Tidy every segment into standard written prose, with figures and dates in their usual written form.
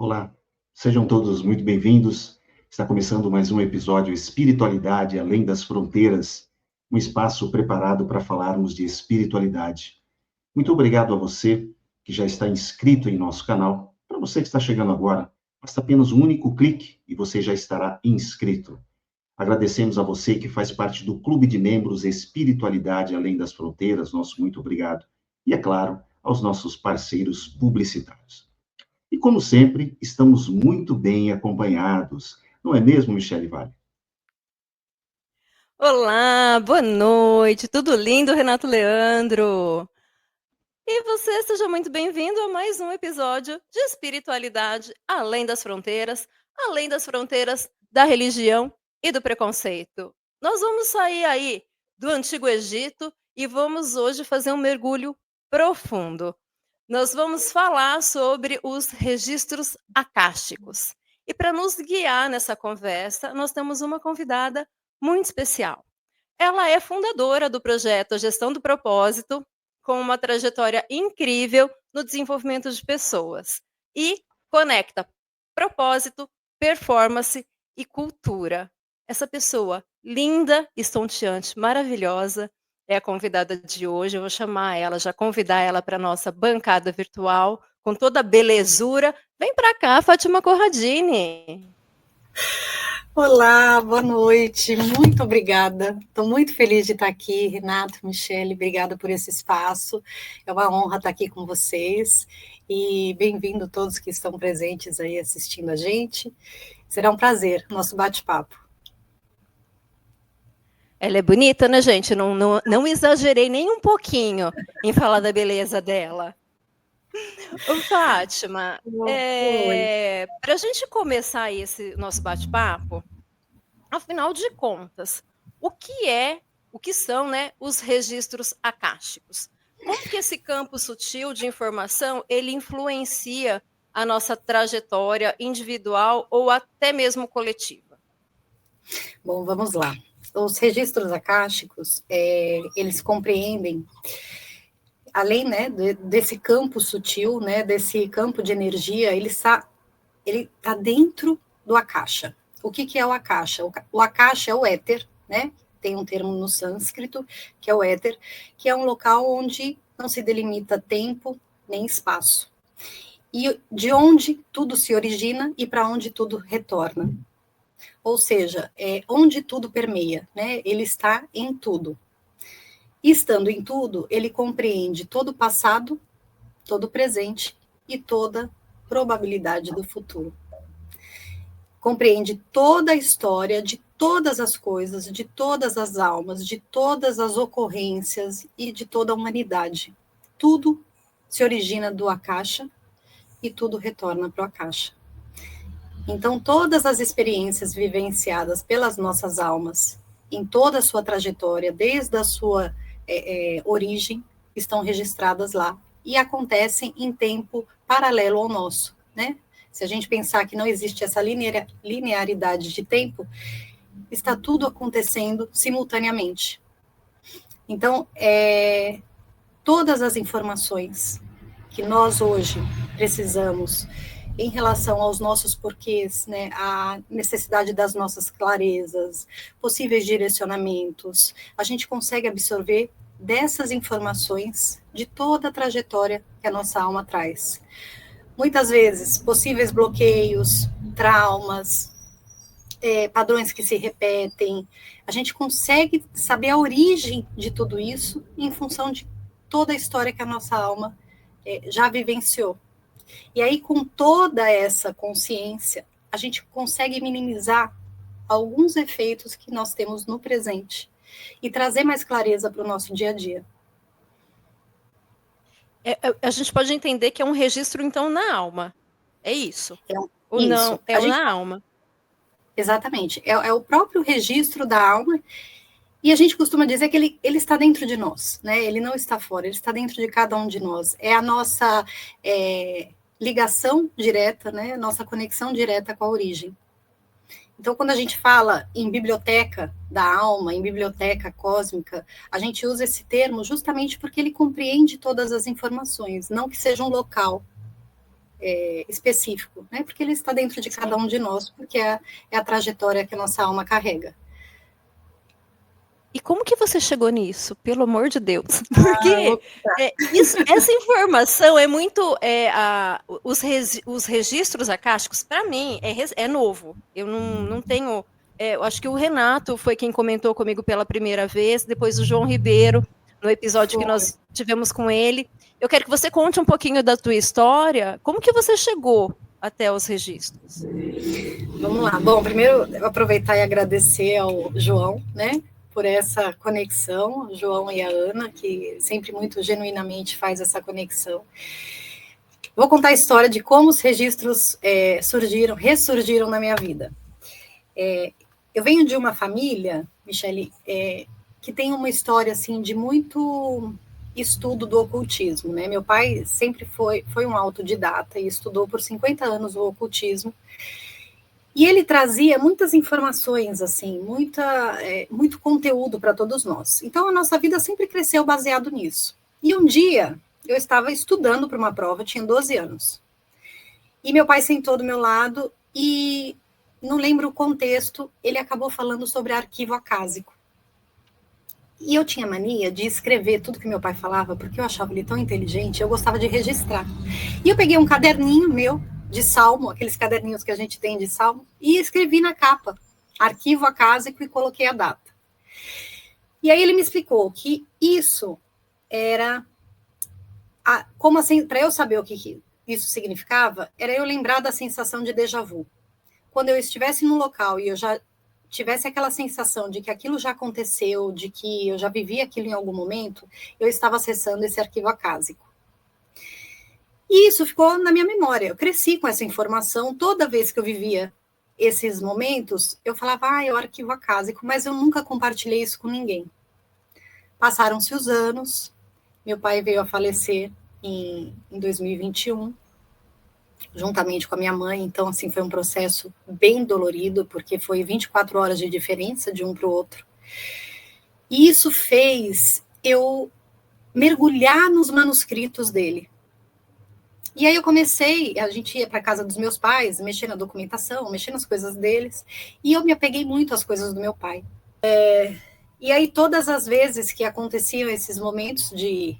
Olá, sejam todos muito bem-vindos. Está começando mais um episódio Espiritualidade Além das Fronteiras, um espaço preparado para falarmos de espiritualidade. Muito obrigado a você que já está inscrito em nosso canal. Para você que está chegando agora, basta apenas um único clique e você já estará inscrito. Agradecemos a você que faz parte do Clube de Membros Espiritualidade Além das Fronteiras, nosso muito obrigado. E, é claro, aos nossos parceiros publicitários. E, como sempre, estamos muito bem acompanhados. Não é mesmo, Michele Vale? Olá, boa noite, tudo lindo, Renato Leandro? E você seja muito bem-vindo a mais um episódio de Espiritualidade além das fronteiras da religião e do preconceito. Nós vamos sair aí do Antigo Egito e vamos hoje fazer um mergulho profundo. Nós vamos falar sobre os registros acásticos. E para nos guiar nessa conversa, nós temos uma convidada muito especial. Ela é fundadora do projeto Gestão do Propósito, com uma trajetória incrível no desenvolvimento de pessoas e conecta propósito, performance e cultura. Essa pessoa linda, estonteante, maravilhosa, é a convidada de hoje. Eu vou chamar ela, já convidar ela para a nossa bancada virtual, com toda a belezura. Vem para cá, Fátima Corradini. Olá, boa noite, muito obrigada. Estou muito feliz de estar aqui, Renato, Michele, obrigada por esse espaço. É uma honra estar aqui com vocês e bem-vindo todos que estão presentes aí assistindo a gente. Será um prazer nosso bate-papo. Ela é bonita, né, gente? Não exagerei nem um pouquinho em falar da beleza dela. Ô, Fátima, para a gente começar esse nosso bate-papo, afinal de contas, o que são, né, os registros acásticos? Como que esse campo sutil de informação ele influencia a nossa trajetória individual ou até mesmo coletiva? Bom, vamos lá. Os registros acásticos, eles compreendem, além, né, desse campo sutil, né, desse campo de energia, ele tá dentro do akasha. O que é o akasha? O akasha é o éter, né? Tem um termo no sânscrito, que é o éter, que é um local onde não se delimita tempo nem espaço. E de onde tudo se origina e para onde tudo retorna. Ou seja, onde tudo permeia, né? Ele está em tudo. E estando em tudo, ele compreende todo o passado, todo o presente e toda probabilidade do futuro. Compreende toda a história de todas as coisas, de todas as almas, de todas as ocorrências e de toda a humanidade. Tudo se origina do akasha e tudo retorna para o akasha. Então, todas as experiências vivenciadas pelas nossas almas, em toda a sua trajetória, desde a sua origem, estão registradas lá e acontecem em tempo paralelo ao nosso, né? Se a gente pensar que não existe essa linearidade de tempo, está tudo acontecendo simultaneamente. Então, todas as informações que nós hoje precisamos em relação aos nossos porquês, né, a necessidade das nossas clarezas, possíveis direcionamentos, a gente consegue absorver dessas informações de toda a trajetória que a nossa alma traz. Muitas vezes, possíveis bloqueios, traumas, padrões que se repetem, a gente consegue saber a origem de tudo isso em função de toda a história que a nossa alma já vivenciou. E aí, com toda essa consciência, a gente consegue minimizar alguns efeitos que nós temos no presente e trazer mais clareza para o nosso dia a dia. A gente pode entender que é um registro, então, na alma. É isso? Ou isso. não? É na alma. Exatamente. É o próprio registro da alma. E a gente costuma dizer que ele está dentro de nós, né? Ele não está fora, ele está dentro de cada um de nós. É a nossa ligação direta, né? Nossa conexão direta com a origem. Então, quando a gente fala em biblioteca da alma, em biblioteca cósmica, a gente usa esse termo justamente porque ele compreende todas as informações, não que seja um local, específico, né? Porque ele está dentro de cada um de nós, porque é a trajetória que a nossa alma carrega. E como que você chegou nisso? Pelo amor de Deus. Porque essa informação é muito... os registros acásticos, para mim, é novo. Eu não tenho... eu acho que o Renato foi quem comentou comigo pela primeira vez, depois o João Ribeiro, no episódio que nós tivemos com ele. Eu quero que você conte um pouquinho da tua história. Como que você chegou até os registros? Vamos lá. Bom, primeiro, eu aproveitar e agradecer ao João, né? Por essa conexão, o João e a Ana, que sempre muito genuinamente faz essa conexão. Vou contar a história de como os registros ressurgiram na minha vida. Eu venho de uma família, Michele, que tem uma história assim de muito estudo do ocultismo, né? Meu pai sempre foi um autodidata e estudou por 50 anos o ocultismo. E ele trazia muitas informações, assim, muito conteúdo para todos nós. Então, a nossa vida sempre cresceu baseado nisso. E um dia, eu estava estudando para uma prova, eu tinha 12 anos. E meu pai sentou do meu lado e, não lembro o contexto, ele acabou falando sobre arquivo acásico. E eu tinha mania de escrever tudo que meu pai falava, porque eu achava ele tão inteligente, eu gostava de registrar. E eu peguei um caderninho meu, de salmo, aqueles caderninhos que a gente tem de salmo, e escrevi na capa, arquivo acásico, e coloquei a data. E aí ele me explicou que isso era, como assim, para eu saber o que isso significava, era eu lembrar da sensação de déjà vu. Quando eu estivesse num local e eu já tivesse aquela sensação de que aquilo já aconteceu, de que eu já vivi aquilo em algum momento, eu estava acessando esse arquivo acásico. E isso ficou na minha memória. Eu cresci com essa informação. Toda vez que eu vivia esses momentos, eu falava, é o arquivo acásico, mas eu nunca compartilhei isso com ninguém. Passaram-se os anos, meu pai veio a falecer em 2021, juntamente com a minha mãe, então, assim, foi um processo bem dolorido, porque foi 24 horas de diferença de um para o outro. E isso fez eu mergulhar nos manuscritos dele. E aí eu comecei, a gente ia para a casa dos meus pais, mexer na documentação, mexer nas coisas deles, e eu me apeguei muito às coisas do meu pai. E aí todas as vezes que aconteciam esses momentos de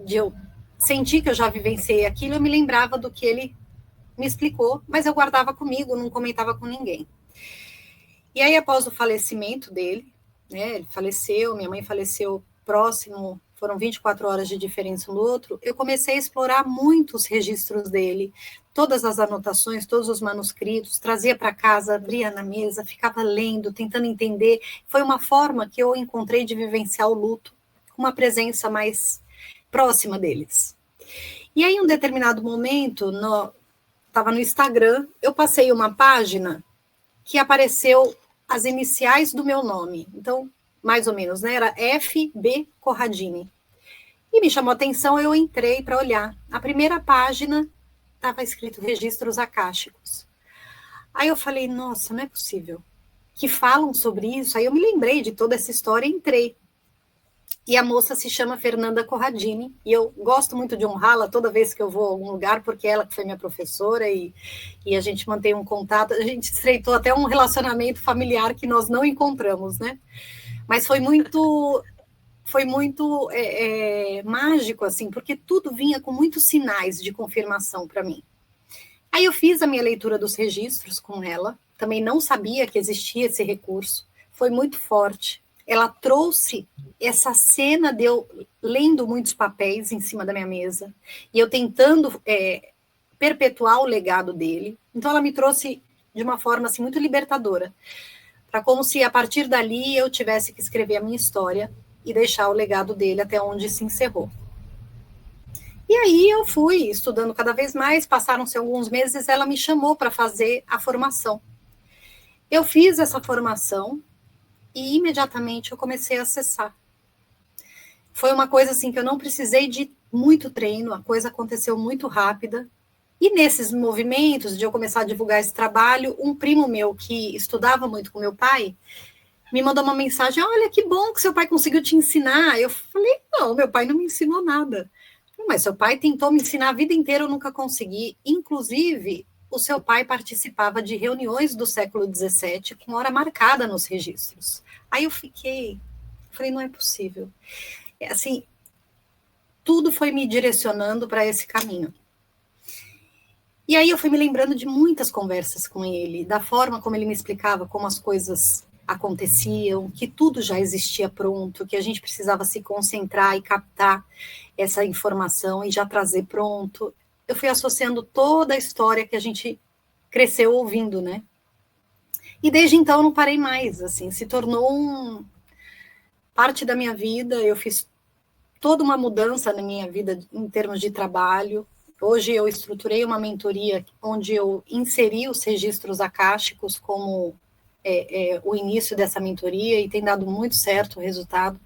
eu sentir que eu já vivenciei aquilo, eu me lembrava do que ele me explicou, mas eu guardava comigo, não comentava com ninguém. E aí após o falecimento dele, né, ele faleceu, minha mãe faleceu próximo, foram 24 horas de diferença um do outro, eu comecei a explorar muito os registros dele, todas as anotações, todos os manuscritos, trazia para casa, abria na mesa, ficava lendo, tentando entender. Foi uma forma que eu encontrei de vivenciar o luto, com uma presença mais próxima deles. E aí, em um determinado momento, estava no Instagram, eu passei uma página que apareceu as iniciais do meu nome. Então, mais ou menos, né? Era F.B. Corradini. E me chamou a atenção, eu entrei para olhar. A primeira página estava escrito registros acásticos. Aí eu falei, nossa, não é possível. Que falam sobre isso. Aí eu me lembrei de toda essa história e entrei. E a moça se chama Fernanda Corradini, e eu gosto muito de honrá-la toda vez que eu vou a algum lugar, porque ela que foi minha professora, e a gente mantém um contato, a gente estreitou até um relacionamento familiar que nós não encontramos, né? Mas foi muito mágico, assim, porque tudo vinha com muitos sinais de confirmação para mim. Aí eu fiz a minha leitura dos registros com ela, também não sabia que existia esse recurso, foi muito forte. Ela trouxe essa cena de eu lendo muitos papéis em cima da minha mesa, e eu tentando perpetuar o legado dele. Então ela me trouxe de uma forma assim, muito libertadora, para como se a partir dali eu tivesse que escrever a minha história e deixar o legado dele até onde se encerrou. E aí eu fui estudando cada vez mais, passaram-se alguns meses, ela me chamou para fazer a formação. Eu fiz essa formação e imediatamente eu comecei a acessar. Foi uma coisa assim que eu não precisei de muito treino, a coisa aconteceu muito rápida. E nesses movimentos de eu começar a divulgar esse trabalho, um primo meu que estudava muito com meu pai, me mandou uma mensagem, olha que bom que seu pai conseguiu te ensinar. Eu falei, não, meu pai não me ensinou nada. mas seu pai tentou me ensinar a vida inteira, eu nunca consegui. Inclusive, o seu pai participava de reuniões do século XVII com hora marcada nos registros. Aí eu falei, não é possível. Assim, tudo foi me direcionando para esse caminho. E aí eu fui me lembrando de muitas conversas com ele, da forma como ele me explicava como as coisas aconteciam, que tudo já existia pronto, que a gente precisava se concentrar e captar essa informação e já trazer pronto. Eu fui associando toda a história que a gente cresceu ouvindo, né? E desde então eu não parei mais, assim, se tornou parte da minha vida. Eu fiz toda uma mudança na minha vida em termos de trabalho. Hoje eu estruturei uma mentoria onde eu inseri os registros acásticos como o início dessa mentoria, e tem dado muito certo o resultado.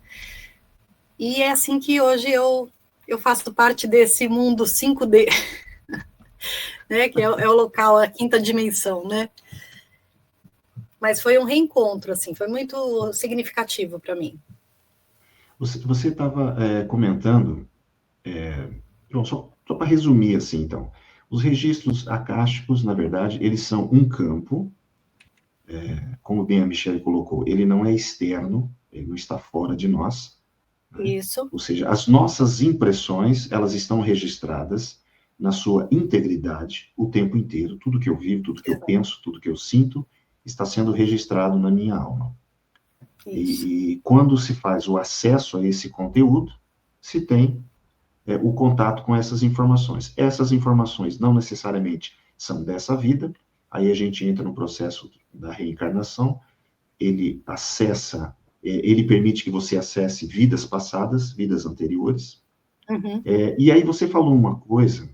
E é assim que hoje eu faço parte desse mundo 5D, né, que é o local, a quinta dimensão, né? Mas foi um reencontro, assim, foi muito significativo para mim. Você estava comentando, só para resumir assim, então, os registros acásticos, na verdade, eles são um campo, como bem a Michelle colocou, ele não é externo, ele não está fora de nós. Né? Isso. Ou seja, as nossas impressões, elas estão registradas na sua integridade o tempo inteiro. Tudo que eu vivo, tudo que eu penso, tudo que eu sinto, está sendo registrado na minha alma. E quando se faz o acesso a esse conteúdo, se tem o contato com essas informações. Essas informações não necessariamente são dessa vida, aí a gente entra no processo da reencarnação, ele permite que você acesse vidas passadas, vidas anteriores. Uhum. E aí você falou uma coisa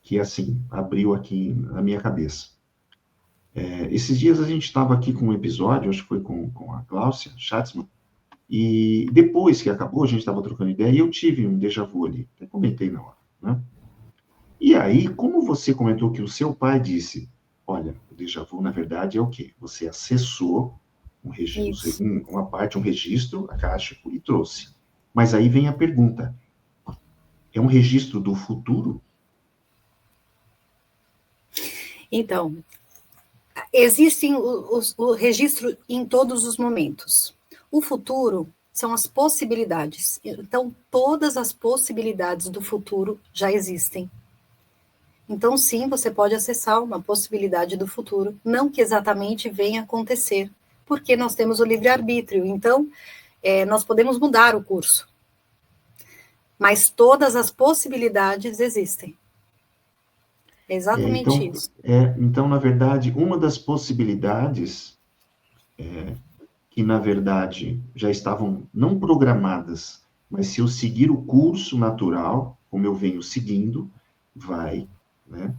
que, assim, abriu aqui na minha cabeça. Esses dias a gente estava aqui com um episódio, acho que foi com a Cláudia Schatzman, e depois que acabou, a gente estava trocando ideia, e eu tive um déjà vu ali, até comentei na hora, né? E aí, como você comentou que o seu pai disse, olha, o déjà vu, na verdade, é o quê? Você acessou um registro acástico e trouxe. Mas aí vem a pergunta, é um registro do futuro? Então, existem o registro em todos os momentos. O futuro são as possibilidades. Então, todas as possibilidades do futuro já existem. Então, sim, você pode acessar uma possibilidade do futuro, não que exatamente venha acontecer, porque nós temos o livre-arbítrio. Então, nós podemos mudar o curso. Mas todas as possibilidades existem. É exatamente isso. Então, na verdade, uma das possibilidades que, na verdade, já estavam não programadas, mas se eu seguir o curso natural, como eu venho seguindo, vai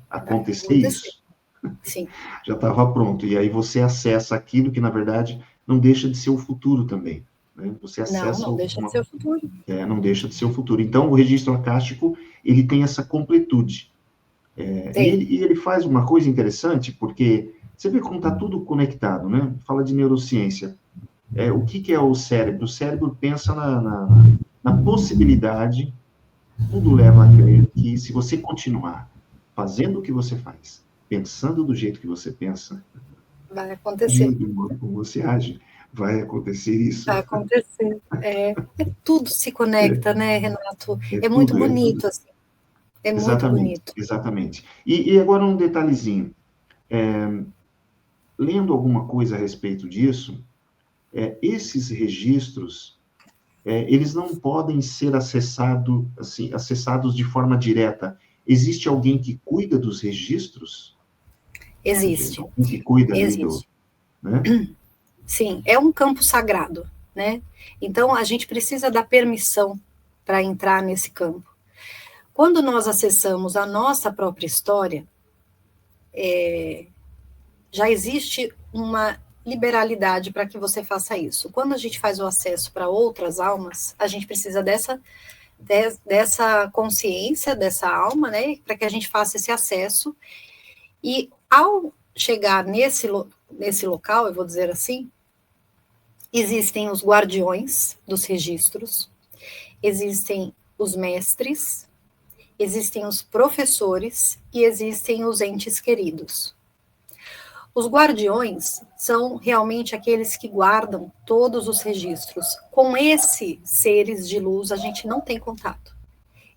acontecer isso. Sim. Já estava pronto. E aí você acessa aquilo que, na verdade, não deixa de ser o futuro também. Né? Você acessa não deixa de ser o futuro. Não deixa de ser o futuro. Então, o registro acástico, ele tem essa completude. E ele faz uma coisa interessante, porque você vê como está tudo conectado, né? Fala de neurociência. O que é o cérebro? O cérebro pensa na possibilidade, tudo leva a crer que se você continuar fazendo o que você faz, pensando do jeito que você pensa, vai acontecer. agindo como você age, vai acontecer isso. Vai acontecer. Tudo se conecta, né, Renato? É muito bonito, assim. É muito bonito. Exatamente. E agora um detalhezinho. Lendo alguma coisa a respeito disso, esses registros, eles não podem ser acessados de forma direta. Existe alguém que cuida dos registros? Existe. Alguém que cuida Existe. né? Sim, é um campo sagrado, né? Então, a gente precisa dar permissão para entrar nesse campo. Quando nós acessamos a nossa própria história, já existe uma liberalidade para que você faça isso. Quando a gente faz o acesso para outras almas, a gente precisa dessa consciência, dessa alma, né, para que a gente faça esse acesso. E ao chegar nesse local, eu vou dizer assim, existem os guardiões dos registros, existem os mestres, existem os professores e existem os entes queridos. Os guardiões são realmente aqueles que guardam todos os registros. Com esses seres de luz, a gente não tem contato.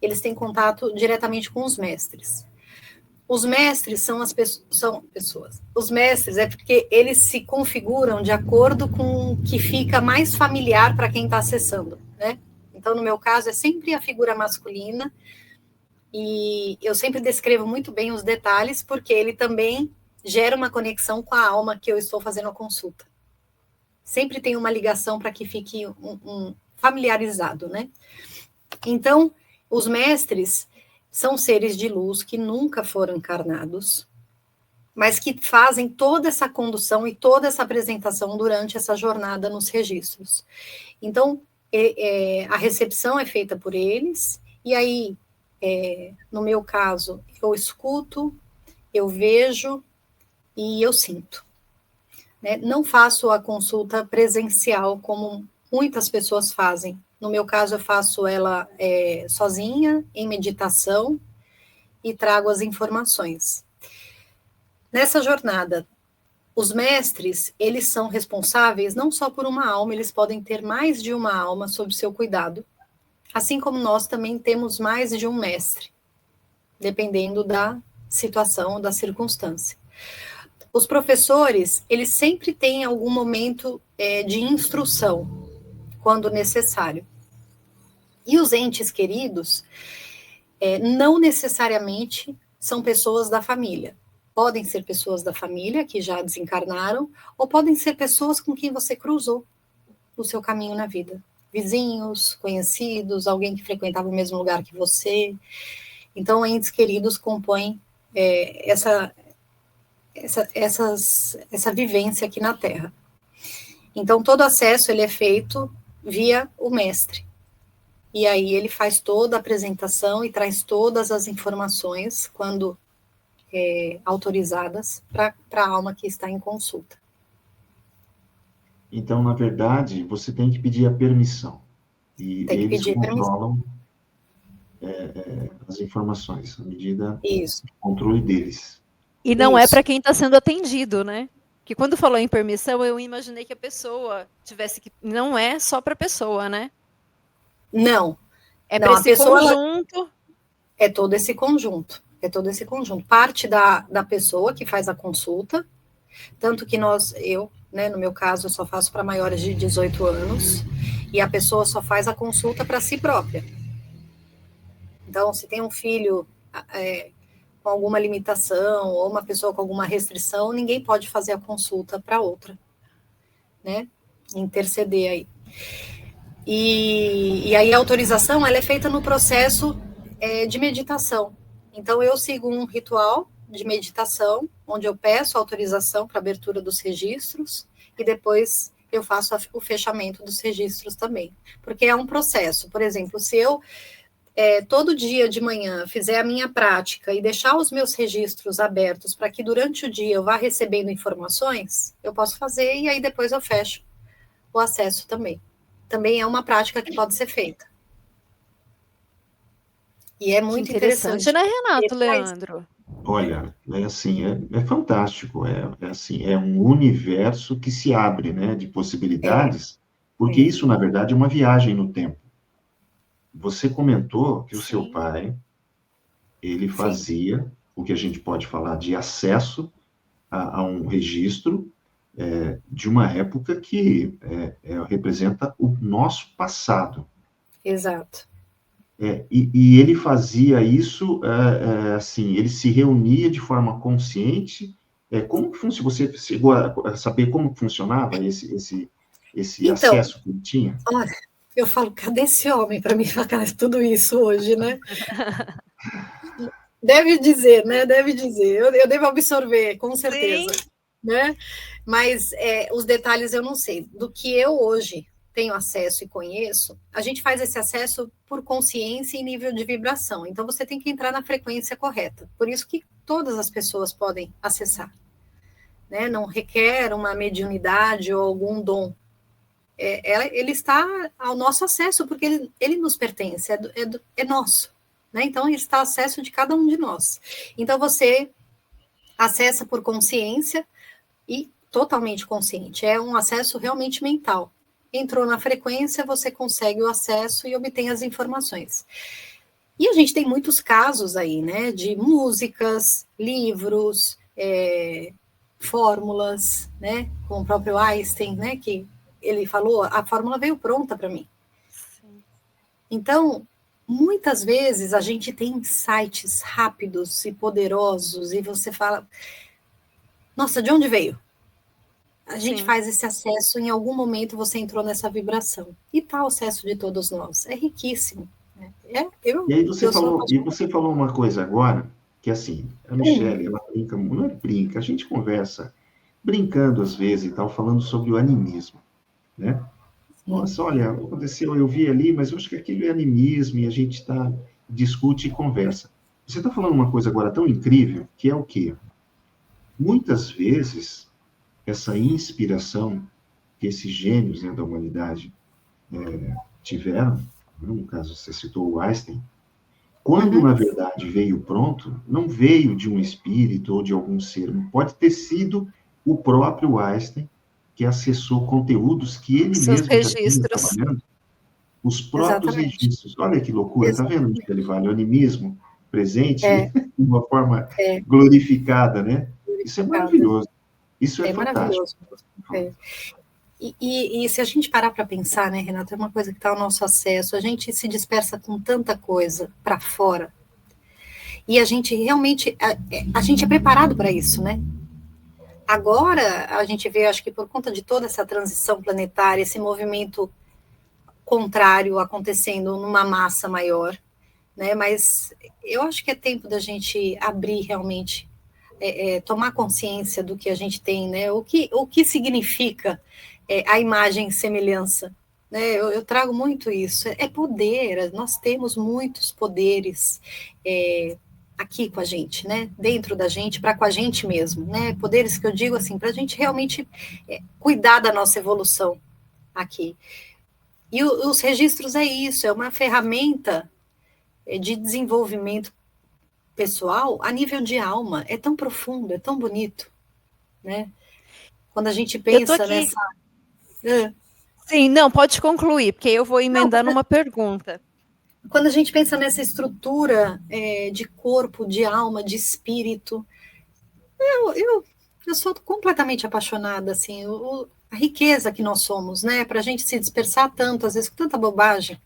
Eles têm contato diretamente com os mestres. Os mestres são pessoas. Os mestres é porque eles se configuram de acordo com o que fica mais familiar para quem está acessando, né? Então, no meu caso, é sempre a figura masculina, e eu sempre descrevo muito bem os detalhes, porque ele também gera uma conexão com a alma que eu estou fazendo a consulta. Sempre tem uma ligação para que fique familiarizado, né? Então, os mestres são seres de luz que nunca foram encarnados, mas que fazem toda essa condução e toda essa apresentação durante essa jornada nos registros. Então, a recepção é feita por eles, e aí, no meu caso, eu escuto, eu vejo e eu sinto. Né? Não faço a consulta presencial como muitas pessoas fazem. No meu caso, eu faço ela sozinha, em meditação, e trago as informações. Nessa jornada, os mestres, eles são responsáveis não só por uma alma, eles podem ter mais de uma alma sob seu cuidado, assim como nós também temos mais de um mestre, dependendo da situação, da circunstância. Os professores, eles sempre têm algum momento de instrução, quando necessário. E os entes queridos, não necessariamente são pessoas da família. Podem ser pessoas da família que já desencarnaram, ou podem ser pessoas com quem você cruzou no seu caminho na vida. Vizinhos, conhecidos, alguém que frequentava o mesmo lugar que você. Então, entes queridos compõem essa vivência aqui na Terra. Então, todo acesso ele é feito via o mestre. E aí ele faz toda a apresentação e traz todas as informações, quando autorizadas, para a alma que está em consulta. Então, na verdade, você tem que pedir a permissão. E eles controlam as informações, à medida do controle deles. E não é para quem está sendo atendido, né? Que quando falou em permissão, eu imaginei que a pessoa tivesse que... Não é só para a pessoa, né? Não. É para esse conjunto. É todo esse conjunto. É todo esse conjunto. Parte da pessoa que faz a consulta, tanto que eu, né, no meu caso, eu só faço para maiores de 18 anos, e a pessoa só faz a consulta para si própria. Então, se tem um filho com alguma limitação, ou uma pessoa com alguma restrição, ninguém pode fazer a consulta para outra, né? Interceder aí. E aí a autorização, ela é feita no processo de meditação. Então, eu sigo um ritual de meditação, onde eu peço autorização para abertura dos registros, e depois eu faço o fechamento dos registros também. Porque é um processo. Por exemplo, se eu todo dia de manhã fizer a minha prática e deixar os meus registros abertos para que durante o dia eu vá recebendo informações, eu posso fazer, e aí depois eu fecho o acesso também. Também é uma prática que pode ser feita. E é muito interessante, né, Renato, Leandro? Olha, assim, é fantástico, assim, é um universo que se abre, né, de possibilidades, porque isso, na verdade, é uma viagem no tempo. Você comentou que o seu pai, ele fazia o que a gente pode falar de acesso a um registro de uma época que representa o nosso passado. Exato. E ele fazia isso, assim, ele se reunia de forma consciente. Como que funciona? Você chegou a saber como funcionava esse então, acesso que ele tinha? Olha, eu falo, cadê esse homem para me falar tudo isso hoje, né? Deve dizer, né? Deve dizer. Eu devo absorver, com certeza. Sim. Né? Mas os detalhes eu não sei. Do que eu hoje tenho acesso e conheço, a gente faz esse acesso por consciência e nível de vibração. Então, você tem que entrar na frequência correta. Por isso que todas as pessoas podem acessar. Né? Não requer uma mediunidade ou algum dom. Ele está ao nosso acesso, porque ele nos pertence, é nosso. né? Então, está a acesso de cada um de nós. Então, você acessa por consciência e totalmente consciente. É um acesso realmente mental. Entrou na frequência, você consegue o acesso e obtém as informações. E a gente tem muitos casos aí, né, de músicas, livros, fórmulas, né, com o próprio Einstein, né, que ele falou, a fórmula veio pronta para mim. Sim. Então, muitas vezes a gente tem insights rápidos e poderosos e você fala, nossa, de onde veio? A gente Sim. faz esse acesso, em algum momento você entrou nessa vibração. E tá o acesso de todos nós. É riquíssimo. Né? E aí Eu sou apaixonada. você falou uma coisa agora, que assim, a Michelle, ela brinca, não é brinca, a gente conversa brincando às vezes e tal, falando sobre o animismo, né? Nossa, olha, aconteceu, eu vi ali, mas eu acho que aquilo é animismo e a gente discute e conversa. Você está falando uma coisa agora tão incrível, que é o quê? Muitas vezes, essa inspiração que esses gênios, né, da humanidade tiveram, no caso você citou o Einstein, quando na verdade veio pronto, não veio de um espírito ou de algum ser, pode ter sido o próprio Einstein que acessou conteúdos que ele Seus mesmo já tinha registros. trabalhando, os próprios Exatamente. registros. Olha que loucura, tá vendo, Exatamente. Michele Vale? O animismo presente É, de uma forma é, glorificada, né? Isso é verificada. maravilhoso. Isso é É fantástico. maravilhoso. É. E se a gente parar para pensar, né, Renata, é uma coisa que está ao nosso acesso, a gente se dispersa com tanta coisa para fora, e a gente realmente, a gente é preparado para isso, né? Agora, a gente vê, acho que por conta de toda essa transição planetária, esse movimento contrário acontecendo numa massa maior, né? Mas eu acho que é tempo da gente abrir realmente, tomar consciência do que a gente tem, né? O que significa a imagem e semelhança, né? Eu trago muito isso. É poder, nós temos muitos poderes aqui com a gente, né? Dentro da gente, para com a gente mesmo, né? Poderes que eu digo assim, para a gente realmente cuidar da nossa evolução aqui. E os registros é isso, é uma ferramenta de desenvolvimento pessoal a nível de alma. É tão profundo, é tão bonito, né? Quando a gente Eu tô pensa aqui. nessa. É. Sim, não, pode concluir, porque eu vou Não, emendar numa pergunta. quando a gente pensa nessa estrutura de corpo, de alma, de espírito, eu, eu, eu sou completamente apaixonada, assim, a riqueza que nós somos, né? Para a gente se dispersar tanto, às vezes com tanta bobagem,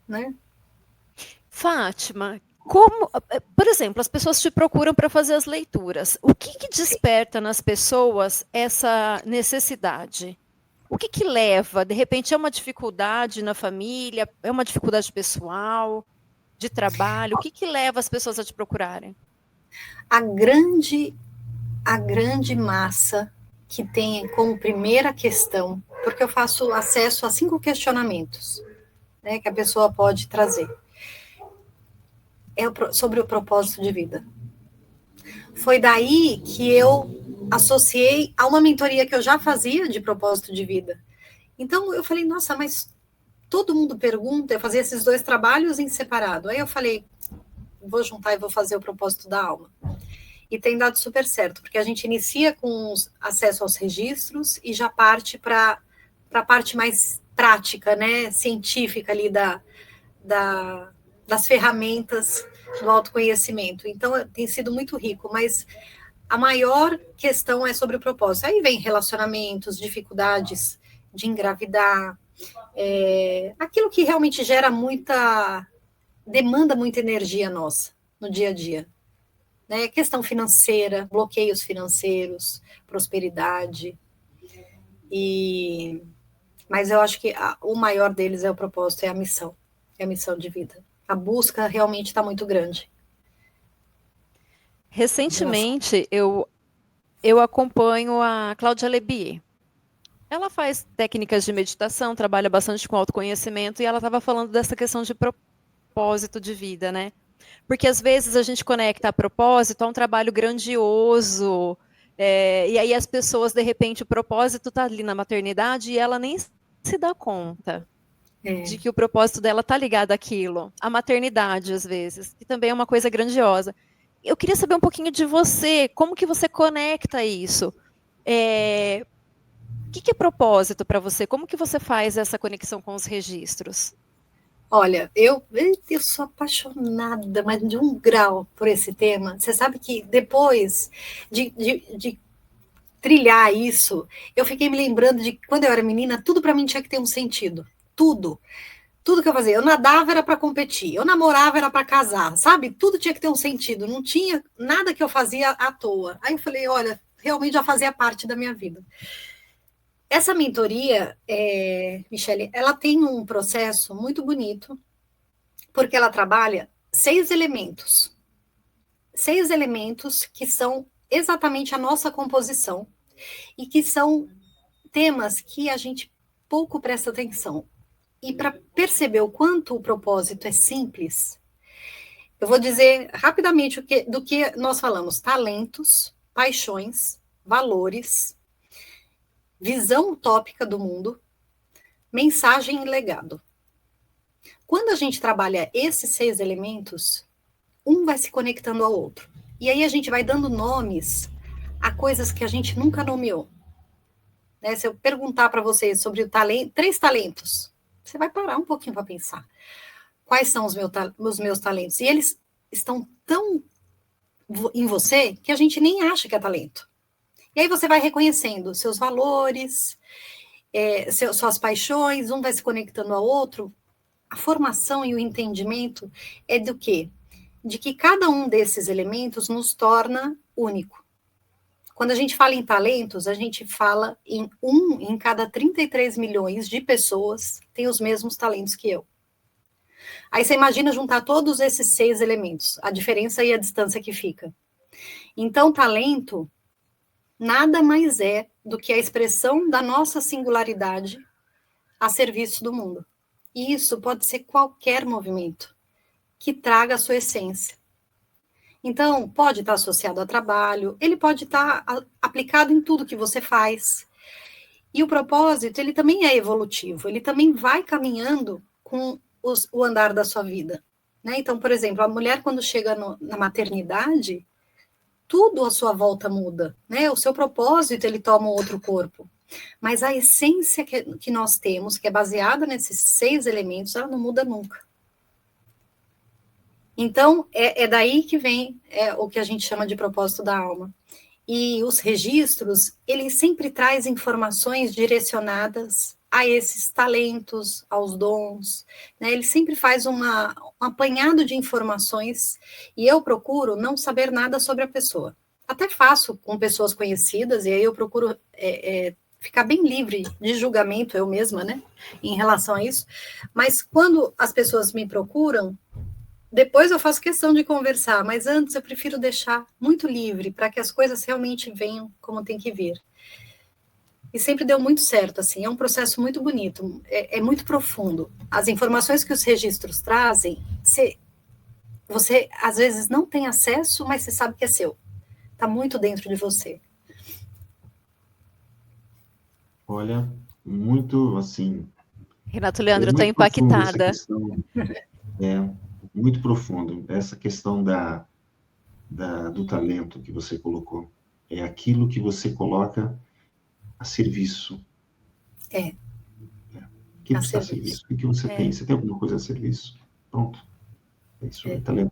né? Fátima, como, por exemplo, as pessoas te procuram para fazer as leituras. O que desperta nas pessoas essa necessidade? O que leva? De repente é uma dificuldade na família, é uma dificuldade pessoal, de trabalho? O que leva as pessoas a te procurarem? A grande, a grande massa que tem como primeira questão, porque eu faço acesso a 5 questionamentos, né, que a pessoa pode trazer. Sobre o propósito de vida. Foi daí que eu associei a uma mentoria que eu já fazia de propósito de vida. Então eu falei, nossa, mas todo mundo pergunta, eu fazia esses 2 trabalhos em separado. Aí eu falei, vou juntar e vou fazer o propósito da alma. E tem dado super certo, porque a gente inicia com acesso aos registros e já parte para a parte mais prática, né, científica ali das ferramentas do autoconhecimento. Então, tem sido muito rico, mas a maior questão é sobre o propósito. Aí vem relacionamentos, dificuldades de engravidar, aquilo que realmente demanda muita energia nossa no dia a dia. Né? Questão financeira, bloqueios financeiros, prosperidade. Mas eu acho que o maior deles é o propósito, é a missão de vida. A busca realmente está muito grande. Recentemente, eu acompanho a Cláudia Lebier. Ela faz técnicas de meditação, trabalha bastante com autoconhecimento, e ela estava falando dessa questão de propósito de vida, né? Porque às vezes a gente conecta a propósito a um trabalho grandioso, e aí as pessoas, de repente, o propósito está ali na maternidade e ela nem se dá conta. de que o propósito dela está ligado àquilo, à maternidade, às vezes, que também é uma coisa grandiosa. Eu queria saber um pouquinho de você, como que você conecta isso? O que é propósito para você? Como que você faz essa conexão com os registros? Olha, eu sou apaixonada, mas de um grau por esse tema. Você sabe que depois de trilhar isso, eu fiquei me lembrando de que quando eu era menina, tudo para mim tinha que ter um sentido. Tudo. Tudo que eu fazia. Eu nadava era para competir, eu namorava era para casar, sabe? Tudo tinha que ter um sentido. Não tinha nada que eu fazia à toa. Aí eu falei, olha, realmente já fazia parte da minha vida. Essa mentoria, Michele, ela tem um processo muito bonito, porque ela trabalha 6 elementos. 6 elementos que são exatamente a nossa composição e que são temas que a gente pouco presta atenção. E para perceber o quanto o propósito é simples, eu vou dizer rapidamente do que nós falamos: talentos, paixões, valores, visão utópica do mundo, mensagem e legado. Quando a gente trabalha esses 6 elementos, um vai se conectando ao outro. E aí a gente vai dando nomes a coisas que a gente nunca nomeou. Né? Se eu perguntar para vocês sobre o 3 talentos, você vai parar um pouquinho para pensar. Quais são os meus talentos? E eles estão tão em você que a gente nem acha que é talento. E aí você vai reconhecendo seus valores, suas paixões, um vai se conectando ao outro. A formação e o entendimento é do quê? De que cada um desses elementos nos torna único. Quando a gente fala em talentos, a gente fala em 1 em cada 33 milhões de pessoas que tem os mesmos talentos que eu. Aí você imagina juntar todos esses 6 elementos, a diferença e a distância que fica. Então, talento nada mais é do que a expressão da nossa singularidade a serviço do mundo. E isso pode ser qualquer movimento que traga a sua essência. Então, pode estar associado a trabalho, ele pode estar aplicado em tudo que você faz. E o propósito, ele também é evolutivo, ele também vai caminhando com o andar da sua vida. Né? Então, por exemplo, a mulher quando chega na maternidade, tudo à sua volta muda. Né? O seu propósito, ele toma outro corpo. Mas a essência que nós temos, que é baseada nesses 6 elementos, ela não muda nunca. Então, é daí que vem o que a gente chama de propósito da alma. E os registros, ele sempre traz informações direcionadas a esses talentos, aos dons, né? Ele sempre faz um apanhado de informações, e eu procuro não saber nada sobre a pessoa. Até faço com pessoas conhecidas, e aí eu procuro ficar bem livre de julgamento, eu mesma, né, em relação a isso. Mas quando as pessoas me procuram, depois eu faço questão de conversar, mas antes eu prefiro deixar muito livre, para que as coisas realmente venham como tem que vir. E sempre deu muito certo, assim, é um processo muito bonito, é muito profundo. As informações que os registros trazem, você às vezes não tem acesso, mas você sabe que é seu. Está muito dentro de você. Olha, muito, assim... Renato Leandro, eu estou impactada. Muito profundo. Essa questão do talento que você colocou. É aquilo que você coloca a serviço. O que está a serviço? O que você tem? Você tem alguma coisa a serviço? Pronto. É isso, é talento.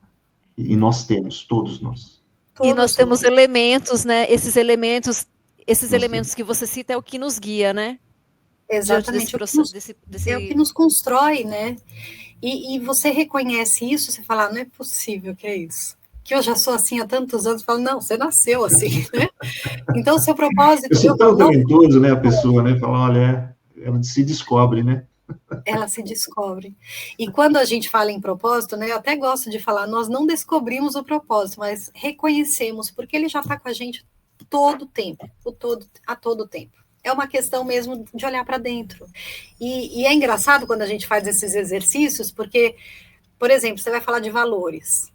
E nós temos, todos nós. E nós temos elementos, né? Esses elementos que você cita é o que nos guia, né? Exatamente. É o que nos constrói, né? E você reconhece isso, você fala, não é possível que é isso. Que eu já sou assim há tantos anos, falo, não, você nasceu assim, né? Então, o seu propósito... Eu sou tão talentoso, né, a pessoa, né? Fala, olha, ela se descobre, né? Ela se descobre. E quando a gente fala em propósito, né, eu até gosto de falar, nós não descobrimos o propósito, mas reconhecemos, porque ele já está com a gente todo o tempo, a todo tempo. É uma questão mesmo de olhar para dentro. E é engraçado quando a gente faz esses exercícios, porque, por exemplo, você vai falar de valores.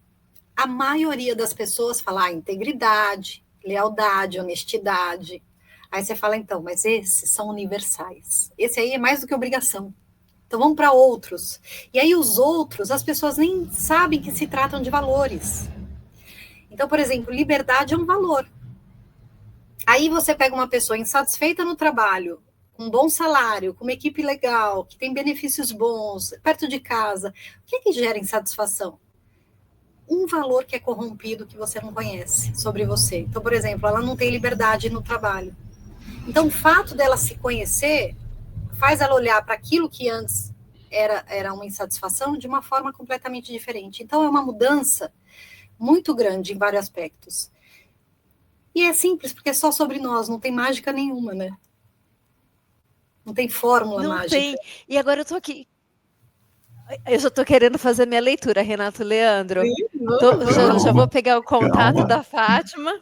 A maioria das pessoas fala integridade, lealdade, honestidade. Aí você fala, então, mas esses são universais. Esse aí é mais do que obrigação. Então vamos para outros. E aí os outros, as pessoas nem sabem que se tratam de valores. Então, por exemplo, liberdade é um valor. Aí você pega uma pessoa insatisfeita no trabalho, com um bom salário, com uma equipe legal, que tem benefícios bons, perto de casa. O que gera insatisfação? Um valor que é corrompido que você não conhece sobre você. Então, por exemplo, ela não tem liberdade no trabalho. Então, o fato dela se conhecer faz ela olhar para aquilo que antes era uma insatisfação de uma forma completamente diferente. Então, é uma mudança muito grande em vários aspectos. E é simples, porque é só sobre nós, não tem mágica nenhuma, né? Não tem fórmula Não mágica. tem. E agora eu tô aqui. Eu já tô querendo fazer minha leitura, Renato Leandro. Já vou pegar o contato da Fátima.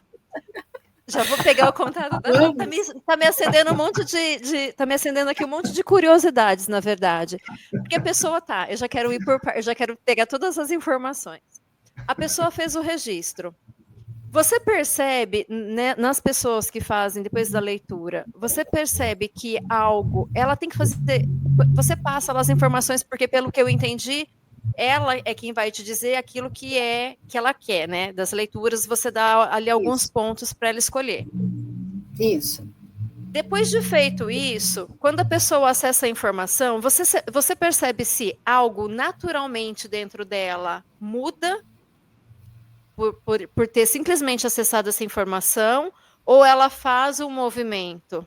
Já vou pegar o contato da Fátima. Tá me acendendo um monte tá me acendendo aqui um monte de curiosidades, na verdade. Porque a pessoa eu já quero eu já quero pegar todas as informações. A pessoa fez o registro. Você percebe, né, nas pessoas que fazem depois da leitura, você percebe que algo, ela tem que fazer, você passa as informações, porque pelo que eu entendi, ela é quem vai te dizer aquilo que ela quer, né? Das leituras, você dá ali alguns pontos para ela escolher. Isso. Depois de feito isso, quando a pessoa acessa a informação, você percebe se algo naturalmente dentro dela muda por ter simplesmente acessado essa informação, ou ela faz um movimento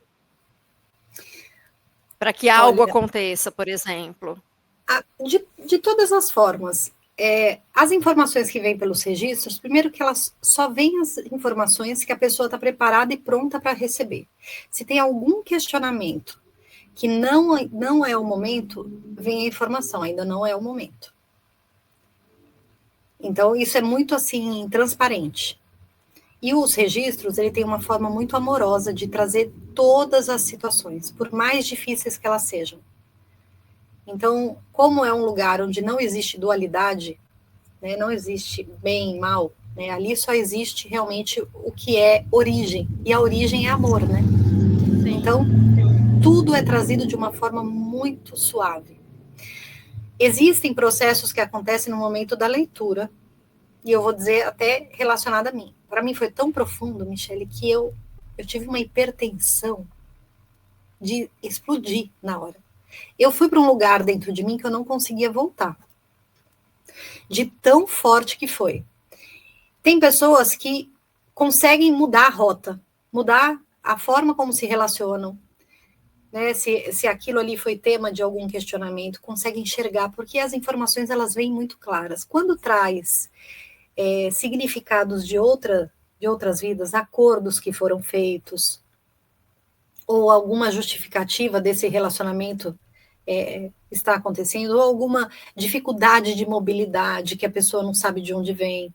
para que algo aconteça, por exemplo? De todas as formas. As informações que vêm pelos registros, primeiro que elas só vêm as informações que a pessoa está preparada e pronta para receber. Se tem algum questionamento que não é o momento, vem a informação, ainda não é o momento. Então, isso é muito, assim, transparente. E os registros, ele tem uma forma muito amorosa de trazer todas as situações, por mais difíceis que elas sejam. Então, como é um lugar onde não existe dualidade, né, não existe bem e mal, né, ali só existe realmente o que é origem, e a origem é amor, né? Sim. Então, tudo é trazido de uma forma muito suave. Existem processos que acontecem no momento da leitura, e eu vou dizer até relacionado a mim. Para mim foi tão profundo, Michele, que eu tive uma hipertensão de explodir na hora. Eu fui para um lugar dentro de mim que eu não conseguia voltar. De tão forte que foi. Tem pessoas que conseguem mudar a rota, mudar a forma como se relacionam, né? Se aquilo ali foi tema de algum questionamento, consegue enxergar, porque as informações elas vêm muito claras. Quando traz significados de outras vidas, acordos que foram feitos, ou alguma justificativa desse relacionamento está acontecendo, ou alguma dificuldade de mobilidade que a pessoa não sabe de onde vem.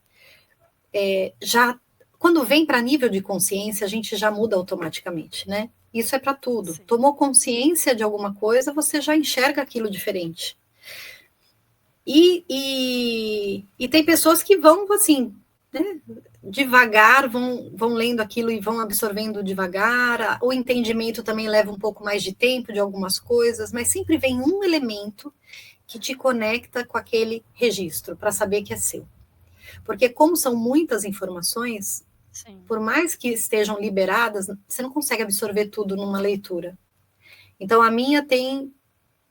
Já quando vem para nível de consciência, a gente já muda automaticamente, né? Isso é para tudo. Sim. Tomou consciência de alguma coisa, você já enxerga aquilo diferente. E tem pessoas que vão, assim, né, devagar, vão lendo aquilo e vão absorvendo devagar. O entendimento também leva um pouco mais de tempo de algumas coisas, mas sempre vem um elemento que te conecta com aquele registro, para saber que é seu. Porque como são muitas informações, sim, por mais que estejam liberadas, você não consegue absorver tudo numa leitura. Então, a minha tem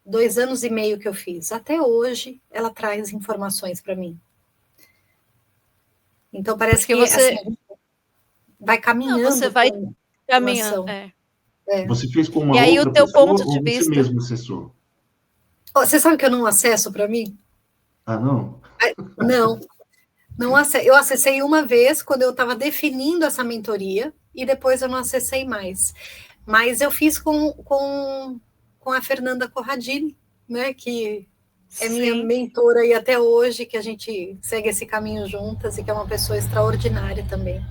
2 anos e meio que eu fiz. Até hoje, ela traz informações para mim. Então, parece porque que você assim, vai caminhando. Não, você vai caminhando. Você fez com uma outra pessoa ou você mesmo acessou? Você sabe que eu não acesso para mim? Ah, não? Não acessei. Eu acessei uma vez, quando eu estava definindo essa mentoria, e depois eu não acessei mais. Mas eu fiz com a Fernanda Corradini, né, que é minha mentora aí até hoje, que a gente segue esse caminho juntas, e que é uma pessoa extraordinária também,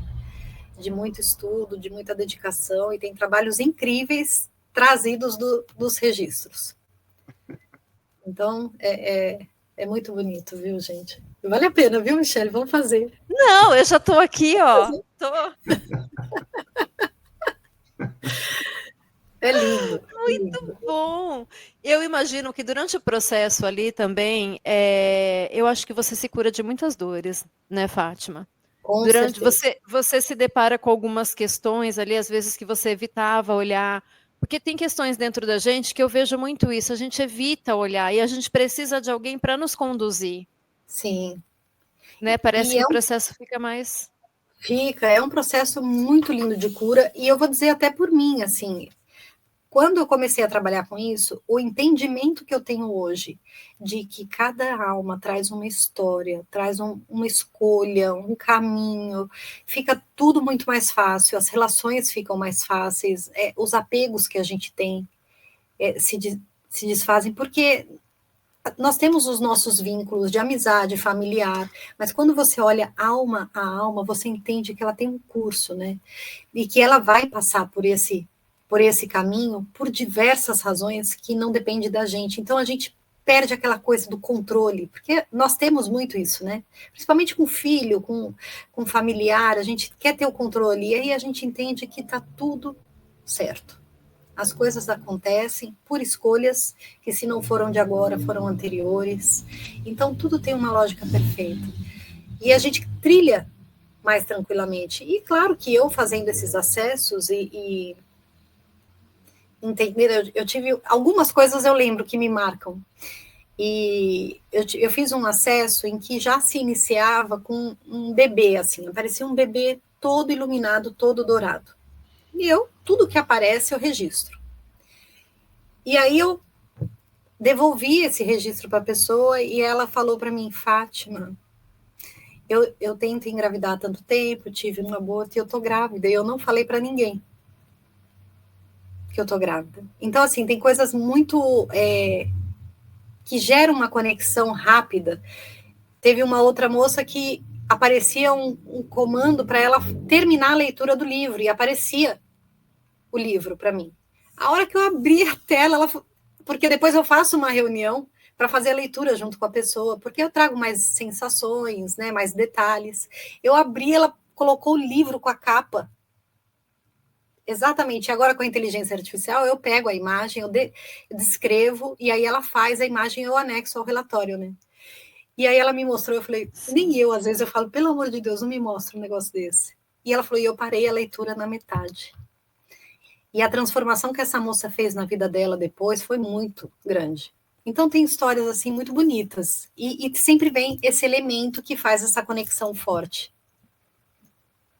de muito estudo, de muita dedicação, e tem trabalhos incríveis trazidos dos registros. Então, é muito bonito, viu, gente? Vale a pena, viu, Michele? Vamos fazer. Não, eu já estou aqui, ó. É lindo, é Muito lindo. bom! Eu imagino que durante o processo ali também, eu acho que você se cura de muitas dores, né, Fátima? Com Durante certeza. você se depara com algumas questões ali, às vezes, que você evitava olhar, porque tem questões dentro da gente que eu vejo muito isso, a gente evita olhar e a gente precisa de alguém para nos conduzir, Sim. né, parece E que é o um, processo fica mais é um processo muito lindo de cura, e eu vou dizer até por mim, assim, quando eu comecei a trabalhar com isso, o entendimento que eu tenho hoje de que cada alma traz uma história, traz uma escolha, um caminho, fica tudo muito mais fácil, as relações ficam mais fáceis, os apegos que a gente tem se desfazem, porque nós temos os nossos vínculos de amizade, familiar, mas quando você olha alma a alma, você entende que ela tem um curso, né? E que ela vai passar por esse caminho por diversas razões que não depende da gente. Então a gente perde aquela coisa do controle, porque nós temos muito isso, né? Principalmente com filho, com familiar, a gente quer ter o controle, e aí a gente entende que está tudo certo. As coisas acontecem por escolhas que, se não foram de agora, foram anteriores. Então, tudo tem uma lógica perfeita. E a gente trilha mais tranquilamente. E claro que eu fazendo esses acessos e entender, eu tive algumas coisas eu lembro que me marcam. E eu fiz um acesso em que já se iniciava com um bebê, assim, aparecia um bebê todo iluminado, todo dourado. E tudo que aparece, eu registro. E aí eu devolvi esse registro para a pessoa e ela falou para mim, Fátima, eu tento engravidar há tanto tempo, tive um aborto e eu tô grávida. E eu não falei para ninguém que eu tô grávida. Então, assim, tem coisas muito que geram uma conexão rápida. Teve uma outra moça que aparecia um comando para ela terminar a leitura do livro e aparecia o livro para mim. A hora que eu abri a tela, porque depois eu faço uma reunião para fazer a leitura junto com a pessoa, porque eu trago mais sensações, né, mais detalhes. Eu abri, ela colocou o livro com a capa. Exatamente. Agora com a inteligência artificial, eu pego a imagem, eu descrevo, e aí ela faz a imagem e eu anexo ao relatório, né? E aí ela me mostrou, eu falei, nem eu, às vezes eu falo, pelo amor de Deus, não me mostra um negócio desse. E ela falou, e eu parei a leitura na metade. E a transformação que essa moça fez na vida dela depois foi muito grande. Então tem histórias assim muito bonitas. E sempre vem esse elemento que faz essa conexão forte.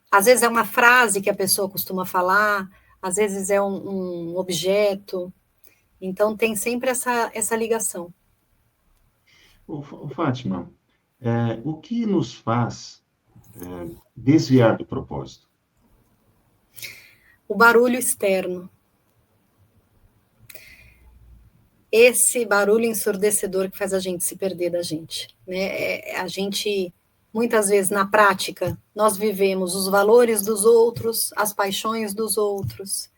Às vezes é uma frase que a pessoa costuma falar, às vezes é um objeto. Então tem sempre essa ligação. Fátima, o que nos faz desviar do propósito? O barulho externo. Esse barulho ensurdecedor que faz a gente se perder da gente, né? A gente, muitas vezes, na prática, nós vivemos os valores dos outros, as paixões dos outros,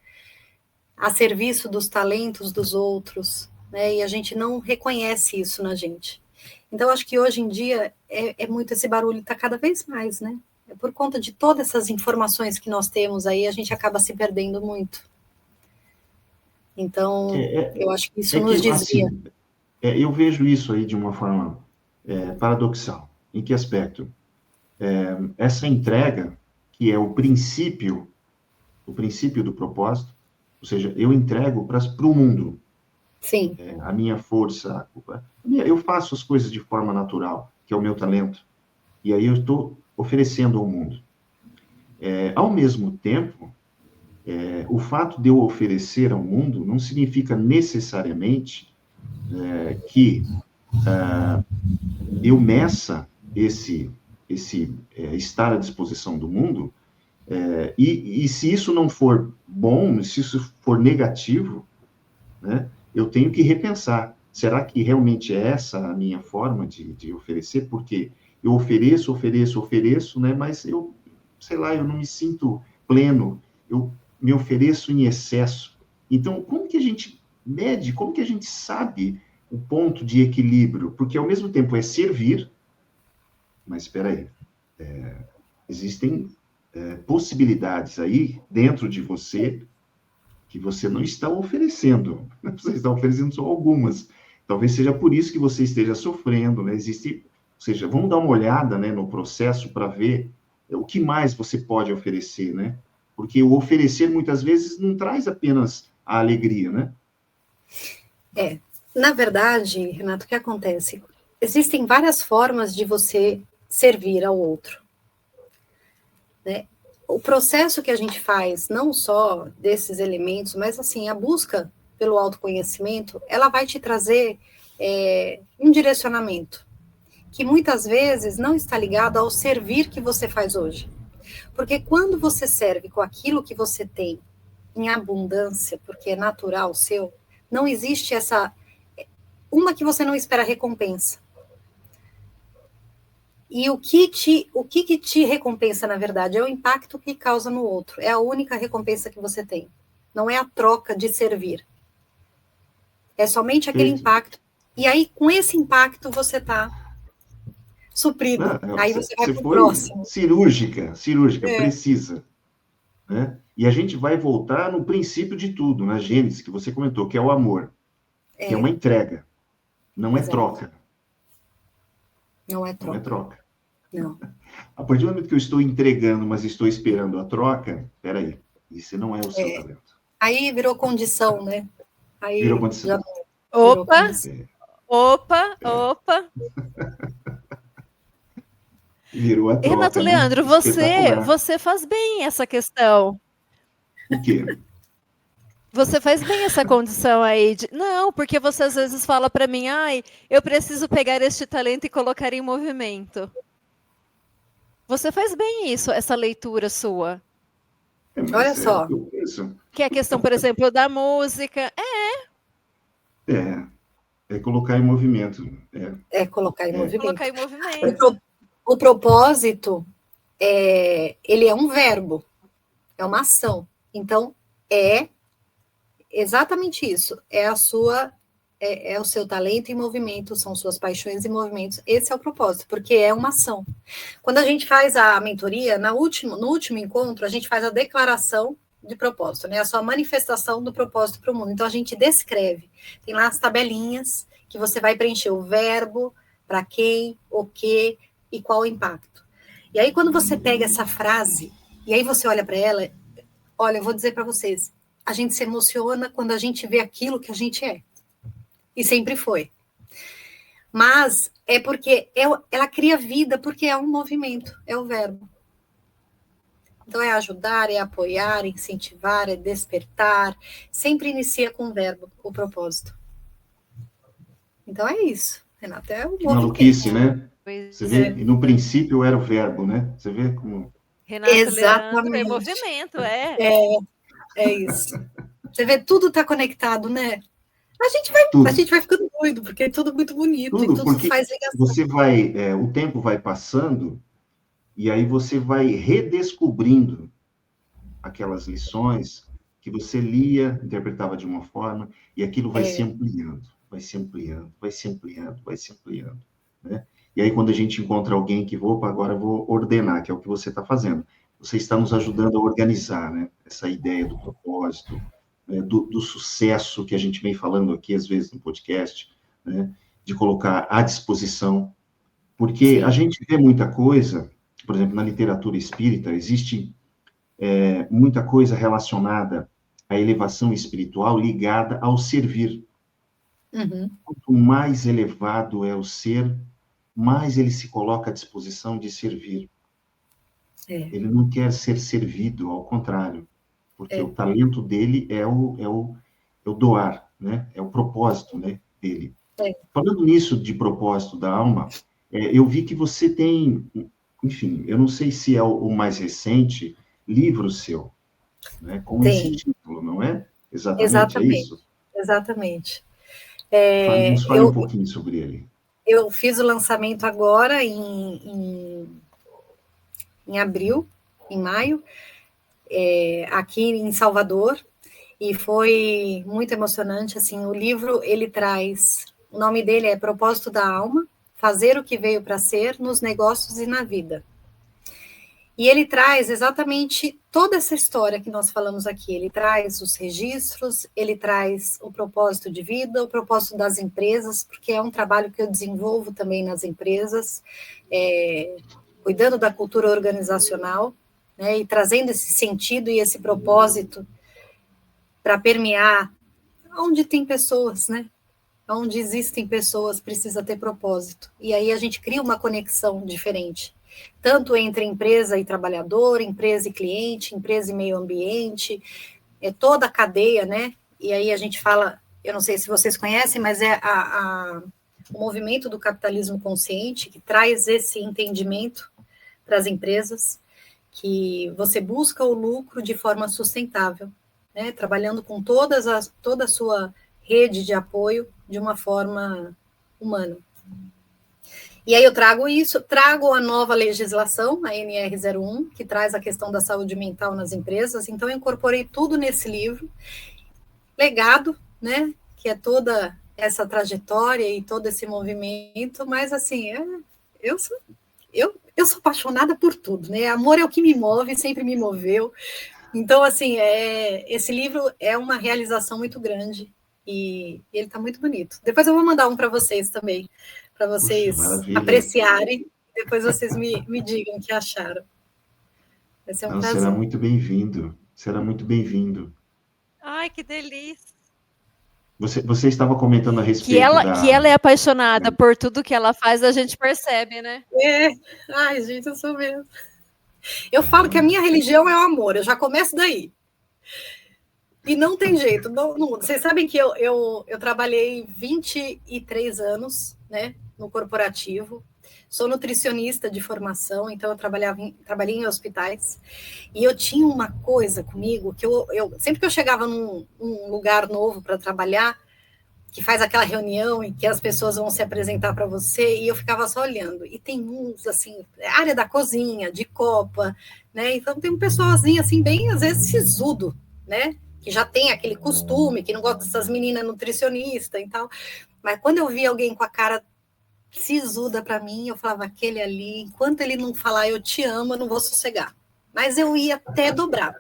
a serviço dos talentos dos outros, né? E a gente não reconhece isso na gente. Então, acho que hoje em dia é muito esse barulho, está cada vez mais, né? É por conta de todas essas informações que nós temos aí, a gente acaba se perdendo muito. Então, eu acho que isso É que, nos desvia. assim, eu vejo isso aí de uma forma paradoxal. Em que aspecto? Essa entrega, que é o princípio do propósito, ou seja, eu entrego para o mundo Sim, a minha força, eu faço as coisas de forma natural, que é o meu talento, e aí eu estou oferecendo ao mundo. Ao mesmo tempo, o fato de eu oferecer ao mundo não significa necessariamente que eu meça esse estar à disposição do mundo, e se isso não for bom, se isso for negativo, né, eu tenho que repensar. Será que realmente é essa a minha forma de oferecer? Porque eu ofereço, né, mas eu, sei lá, eu não me sinto pleno, eu me ofereço em excesso. Então, como que a gente mede, como que a gente sabe o ponto de equilíbrio? Porque, ao mesmo tempo, é servir, mas espera aí, existem possibilidades aí dentro de você que você não está oferecendo. Você está oferecendo só algumas. Talvez seja por isso que você esteja sofrendo, né? Ou seja, vamos dar uma olhada, né, no processo para ver o que mais você pode oferecer, né? Porque o oferecer, muitas vezes, não traz apenas a alegria, né? Na verdade, Renato, o que acontece? Existem várias formas de você servir ao outro, né? O processo que a gente faz, não só desses elementos, mas assim, a busca pelo autoconhecimento, ela vai te trazer um direcionamento, que muitas vezes não está ligado ao servir que você faz hoje. Porque quando você serve com aquilo que você tem em abundância, porque é natural seu, não existe uma que você não espera recompensa. E o que te recompensa, na verdade, é o impacto que causa no outro. É a única recompensa que você tem. Não é a troca de servir. É somente aquele impacto. E aí, com esse impacto, você está suprido. Aí você vai para o próximo. Cirúrgica, precisa. Né? E a gente vai voltar no princípio de tudo, na Gênesis, que você comentou, que é o amor. Que é uma entrega. Não é troca. Não é troca. Não é troca. Não. A partir do momento que eu estou entregando, mas estou esperando a troca, peraí, isso não é o seu talento. Aí virou condição, né? Aí virou condição. Já... Opa! Virou a troca. Renato Leandro, você faz bem essa questão. O quê? Você faz bem essa condição aí de... Não, porque você às vezes fala para mim, eu preciso pegar este talento e colocar em movimento. Você faz bem isso, essa leitura sua. Olha só. Que é a questão, por exemplo, da música. É colocar em movimento. É colocar em movimento. Colocar em movimento. O propósito, ele é um verbo, é uma ação. Então, é exatamente isso. É o seu talento em movimento, são suas paixões em movimentos. Esse é o propósito, porque é uma ação. Quando a gente faz a mentoria, no último encontro, a gente faz a declaração de propósito, né? A sua manifestação do propósito para o mundo. Então, a gente descreve. Tem lá as tabelinhas que você vai preencher o verbo, para quem, o que e qual o impacto. E aí, quando você pega essa frase, e aí você olha para ela, olha, eu vou dizer para vocês, a gente se emociona quando a gente vê aquilo que a gente é. E sempre foi. Mas é porque ela cria vida, porque é um movimento, é o verbo. Então, é ajudar, é apoiar, é incentivar, é despertar. Sempre inicia com o verbo, o propósito. Então, é isso, Renato. É um maluquice, né? Você vê, e no princípio era o verbo, né? Você vê como... Renato Leandro, é movimento, É isso. Você vê, tudo está conectado, né? A gente vai ficando doido, porque é tudo muito bonito, e tudo faz ligação. O tempo vai passando, e aí você vai redescobrindo aquelas lições que você lia, interpretava de uma forma, e aquilo vai se ampliando, vai se ampliando, vai se ampliando, vai se ampliando, né? E aí, quando a gente encontra alguém que, agora eu vou ordenar, que é o que você está fazendo, você está nos ajudando a organizar, né? Essa ideia do propósito, né? do sucesso que a gente vem falando aqui, às vezes, no podcast, né? De colocar à disposição, porque a gente vê muita coisa, por exemplo, na literatura espírita, existe muita coisa relacionada à elevação espiritual ligada ao servir. Uhum. Quanto mais elevado é o ser, mais ele se coloca à disposição de servir. Ele não quer ser servido, ao contrário, porque o talento dele é o doar, né? É o propósito, né, dele. Falando nisso de propósito da alma, eu vi que você tem, enfim, eu não sei se é o mais recente livro seu, né, com esse título, não é? Exatamente. É isso? Exatamente. Nos fale um pouquinho sobre ele. Eu fiz o lançamento agora em abril, em maio, aqui em Salvador, e foi muito emocionante, assim, o livro, ele traz, o nome dele é Propósito da Alma, fazer o que veio para ser nos negócios e na vida. E ele traz exatamente toda essa história que nós falamos aqui. Ele traz os registros, ele traz o propósito de vida, o propósito das empresas, porque é um trabalho que eu desenvolvo também nas empresas, cuidando da cultura organizacional, né, e trazendo esse sentido e esse propósito para permear onde tem pessoas, né? Onde existem pessoas, precisa ter propósito. E aí a gente cria uma conexão diferente, tanto entre empresa e trabalhador, empresa e cliente, empresa e meio ambiente, toda a cadeia, né? E aí a gente fala, eu não sei se vocês conhecem, mas é o movimento do capitalismo consciente, que traz esse entendimento para as empresas, que você busca o lucro de forma sustentável, né? Trabalhando com toda a sua rede de apoio de uma forma humana. E aí eu trago a nova legislação, a NR01, que traz a questão da saúde mental nas empresas, então eu incorporei tudo nesse livro, legado, né, que é toda essa trajetória e todo esse movimento, mas assim, eu sou apaixonada por tudo, né, amor é o que me move, sempre me moveu, então assim, esse livro é uma realização muito grande, e ele está muito bonito. Depois eu vou mandar um para vocês também, para vocês apreciarem, depois vocês me digam o que acharam. Vai ser um prazer. Será muito bem-vindo, será muito bem-vindo. Ai, que delícia. Você estava comentando a respeito que ela é apaixonada por tudo que ela faz, a gente percebe, né? Ai, gente, eu sou mesmo. Eu falo que a minha religião é o amor, eu já começo daí. E não tem jeito. Vocês sabem que eu trabalhei 23 anos, né, no corporativo. Sou nutricionista de formação, então eu trabalhei em hospitais. E eu tinha uma coisa comigo, que sempre que eu chegava num lugar novo para trabalhar, que faz aquela reunião em que as pessoas vão se apresentar para você, e eu ficava só olhando. E tem uns, assim, área da cozinha, de copa, né? Então tem um pessoalzinho, assim, bem, às vezes, sisudo, né? Que já tem aquele costume, que não gosta dessas meninas nutricionistas e tal. Mas quando eu vi alguém com a cara sisuda para mim, eu falava, aquele ali, enquanto ele não falar eu te amo, eu não vou sossegar. Mas eu ia até dobrar.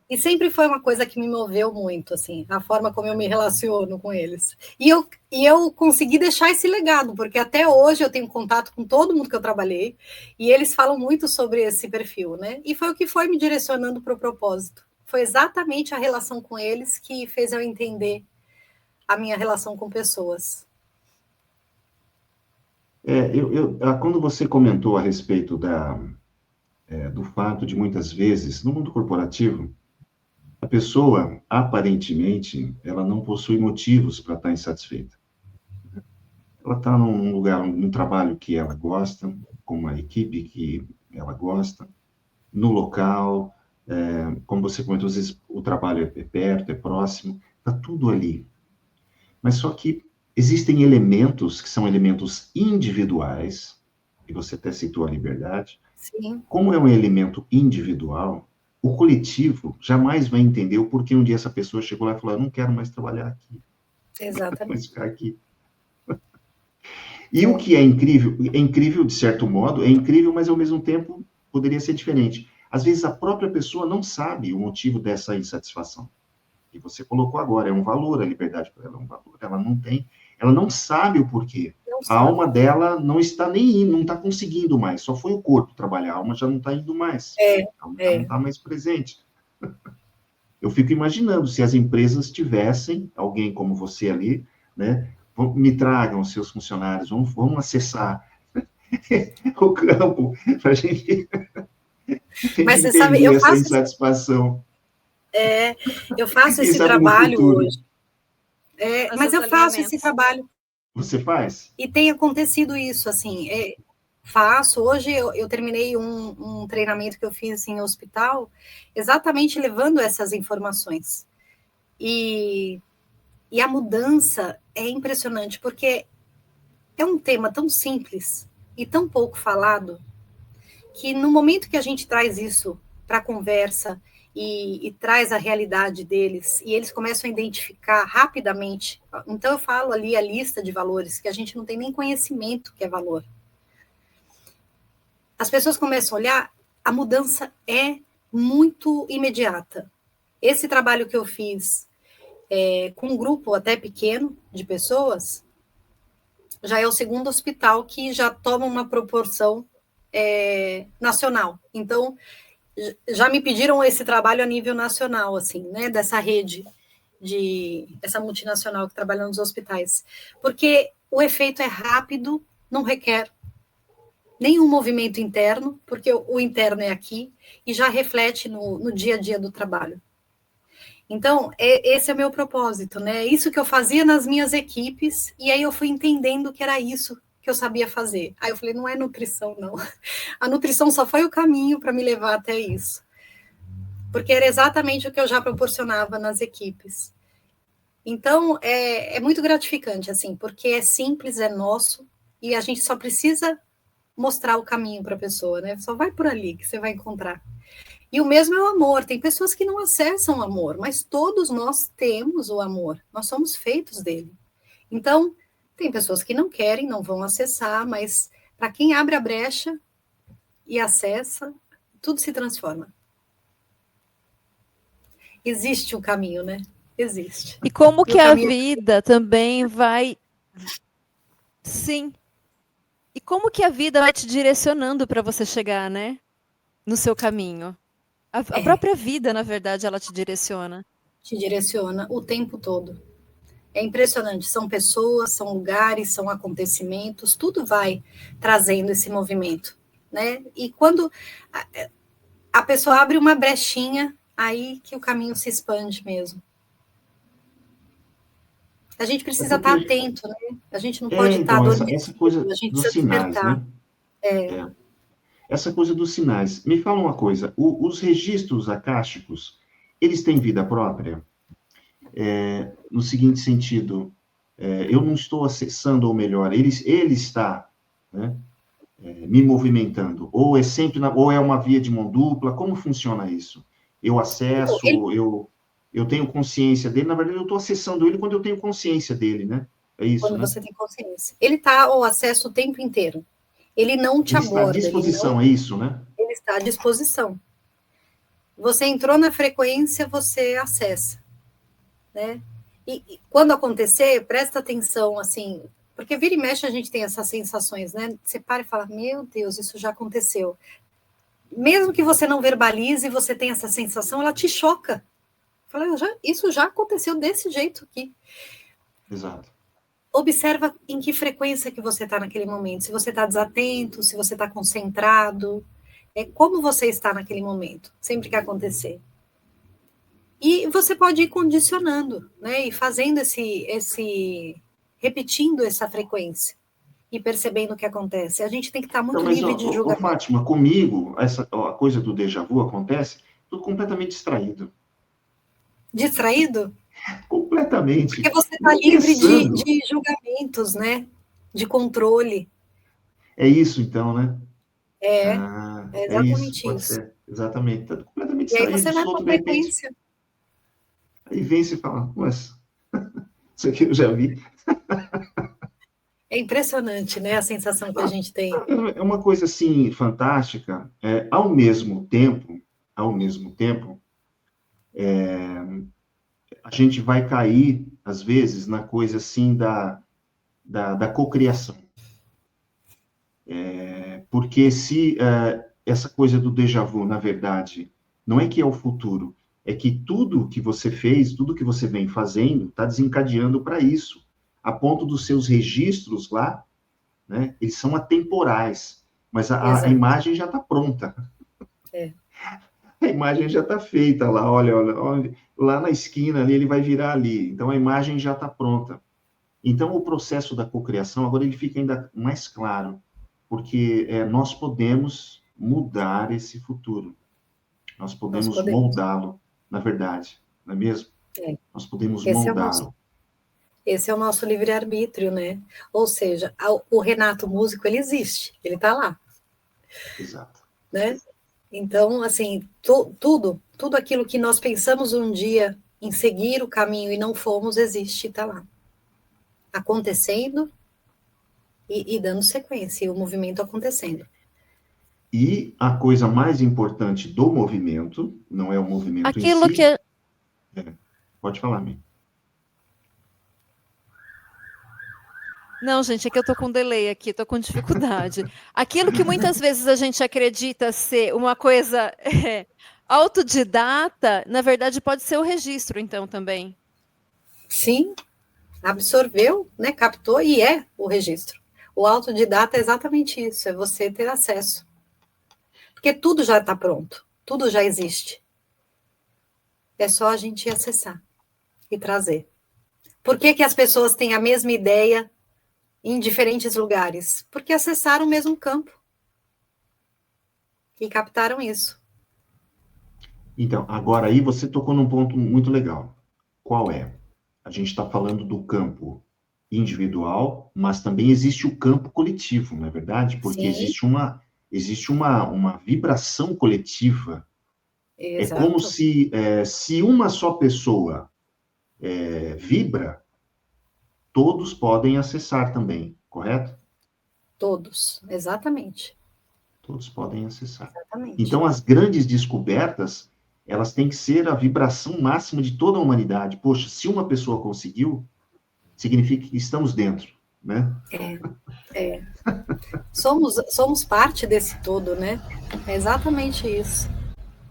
E sempre foi uma coisa que me moveu muito, assim, a forma como eu me relaciono com eles. E eu consegui deixar esse legado, porque até hoje eu tenho contato com todo mundo que eu trabalhei, e eles falam muito sobre esse perfil, né? E foi o que foi me direcionando para o propósito. Foi exatamente a relação com eles que fez eu entender a minha relação com pessoas. Quando você comentou a respeito do fato de, muitas vezes, no mundo corporativo, a pessoa, aparentemente, ela não possui motivos para estar insatisfeita. Ela está num lugar, num trabalho que ela gosta, com uma equipe que ela gosta, no local, como você comentou, às vezes o trabalho é perto, é próximo, está tudo ali. Mas só que existem elementos que são elementos individuais, e você até citou a liberdade. Sim. Como é um elemento individual, o coletivo jamais vai entender o porquê um dia essa pessoa chegou lá e falou, eu não quero mais trabalhar aqui. Exatamente. Mais ficar aqui. E o que é incrível de certo modo, é incrível, mas ao mesmo tempo poderia ser diferente. Às vezes a própria pessoa não sabe o motivo dessa insatisfação. Que você colocou agora, é um valor, a liberdade para ela é um valor. Ela não sabe o porquê. A alma dela não está nem indo, não está conseguindo mais, só foi o corpo trabalhar, a alma já não está indo mais. A alma não está mais presente. Eu fico imaginando se as empresas tivessem alguém como você ali, né? Me tragam seus funcionários, vamos acessar o campo para a gente Mas você sabe, eu faço insatisfação. Eu faço esse trabalho hoje. Mas eu faço esse trabalho. Você faz? E tem acontecido isso, assim, faço. Hoje eu terminei um treinamento que eu fiz em hospital, exatamente levando essas informações. E a mudança é impressionante, porque é um tema tão simples e tão pouco falado, que no momento que a gente traz isso para a conversa e traz a realidade deles, e eles começam a identificar rapidamente. Então, eu falo ali a lista de valores, que a gente não tem nem conhecimento que é valor. As pessoas começam a olhar, a mudança é muito imediata. Esse trabalho que eu fiz com um grupo até pequeno de pessoas, já é o segundo hospital que já toma uma proporção nacional. Então, já me pediram esse trabalho a nível nacional, assim, né, dessa rede, essa multinacional que trabalha nos hospitais. Porque o efeito é rápido, não requer nenhum movimento interno, porque o interno é aqui, e já reflete no dia a dia do trabalho. Então, esse é o meu propósito, né? Isso que eu fazia nas minhas equipes, e aí eu fui entendendo que era isso que eu sabia fazer. Aí eu falei, não é nutrição, não. A nutrição só foi o caminho para me levar até isso. Porque era exatamente o que eu já proporcionava nas equipes. Então, é muito gratificante, assim, porque é simples, é nosso, e a gente só precisa mostrar o caminho para a pessoa, né? Só vai por ali que você vai encontrar. E o mesmo é o amor. Tem pessoas que não acessam o amor, mas todos nós temos o amor. Nós somos feitos dele. Então, tem pessoas que não querem, não vão acessar, mas para quem abre a brecha e acessa, tudo se transforma. Existe um caminho, né? Existe. E como que a caminho... vida também vai... Sim. E como que a vida vai te direcionando para você chegar, né? No seu caminho. A própria vida, na verdade, ela te direciona. Te direciona o tempo todo. É impressionante. São pessoas, são lugares, são acontecimentos, tudo vai trazendo esse movimento, né? E quando a pessoa abre uma brechinha, aí que o caminho se expande mesmo. A gente precisa estar atento, né? A gente não pode estar adormecido, essa coisa a gente dos precisa sinais, despertar. né? Essa coisa dos sinais. Me fala uma coisa, os registros acásticos, eles têm vida própria? No seguinte sentido, eu não estou acessando, ou melhor, ele está, né, me movimentando, ou é sempre, ou é uma via de mão dupla, como funciona isso? Eu acesso, eu tenho consciência dele, na verdade eu estou acessando ele quando eu tenho consciência dele, né? É isso, quando né? você tem consciência. Ele está ao acesso o tempo inteiro. Ele não te Ele está à aborda. disposição, é isso, né? Ele está à disposição. Você entrou na frequência, você acessa, né? E quando acontecer, presta atenção, assim, porque vira e mexe a gente tem essas sensações, né? Você para e fala, meu Deus, isso já aconteceu. Mesmo que você não verbalize, você tem essa sensação, ela te choca. Fala, isso já aconteceu desse jeito aqui. Exato. Observa em que frequência que você está naquele momento, se você está desatento, se você está concentrado, como você está naquele momento, sempre que acontecer. E você pode ir condicionando, né? E fazendo repetindo essa frequência e percebendo o que acontece. A gente tem que estar muito livre de julgamento. Fátima, comigo, a coisa do déjà vu acontece, estou completamente distraído. Distraído? Completamente. Porque você está livre de julgamentos, né? De controle. É isso, então, né? É exatamente pode isso. ser. Exatamente. Está completamente E aí distraído, você vai solto, com de repente. frequência. Aí vem e fala, mas isso aqui eu já vi. É impressionante, né? A sensação que a gente tem. É uma coisa, assim, fantástica. Ao mesmo tempo, a gente vai cair, às vezes, na coisa, assim, da cocriação. Porque se essa coisa do déjà vu, na verdade, não é que é o futuro, é que tudo que você fez, tudo que você vem fazendo, está desencadeando para isso, a ponto dos seus registros lá, né, eles são atemporais, mas a imagem já está pronta. A imagem já está feita lá, olha, lá na esquina ali, ele vai virar ali, então a imagem já está pronta. Então, o processo da cocriação, agora ele fica ainda mais claro, porque nós podemos mudar esse futuro. Nós podemos moldá-lo, na verdade, não é mesmo? Nós podemos moldá-lo. Esse é o nosso livre-arbítrio, né? Ou seja, o Renato músico, ele existe, ele está lá. Exato. Né? Então, assim, tudo aquilo que nós pensamos um dia em seguir o caminho e não fomos, existe, está lá. Acontecendo e dando sequência, e o movimento acontecendo. E a coisa mais importante do movimento, não é o movimento em Aquilo si... que... Pode falar, Mi. Não, gente, é que eu tô com delay aqui, tô com dificuldade. Aquilo que muitas vezes a gente acredita ser uma coisa autodidata, na verdade pode ser o registro, então, também. Sim, absorveu, né, captou e é o registro. O autodidata é exatamente isso, é você ter acesso. Porque tudo já está pronto, tudo já existe. É só a gente acessar e trazer. Por que que as pessoas têm a mesma ideia em diferentes lugares? Porque acessaram o mesmo campo e captaram isso. Então, agora aí você tocou num ponto muito legal. Qual é? A gente está falando do campo individual, mas também existe o campo coletivo, não é verdade? Porque Sim, existe uma vibração coletiva. É como exato. se uma só pessoa vibra, todos podem acessar também, correto? Todos, exatamente. Todos podem acessar. Exatamente. Então, as grandes descobertas, elas têm que ser a vibração máxima de toda a humanidade. Poxa, se uma pessoa conseguiu, significa que estamos dentro, né? Somos parte desse todo, né? É exatamente isso.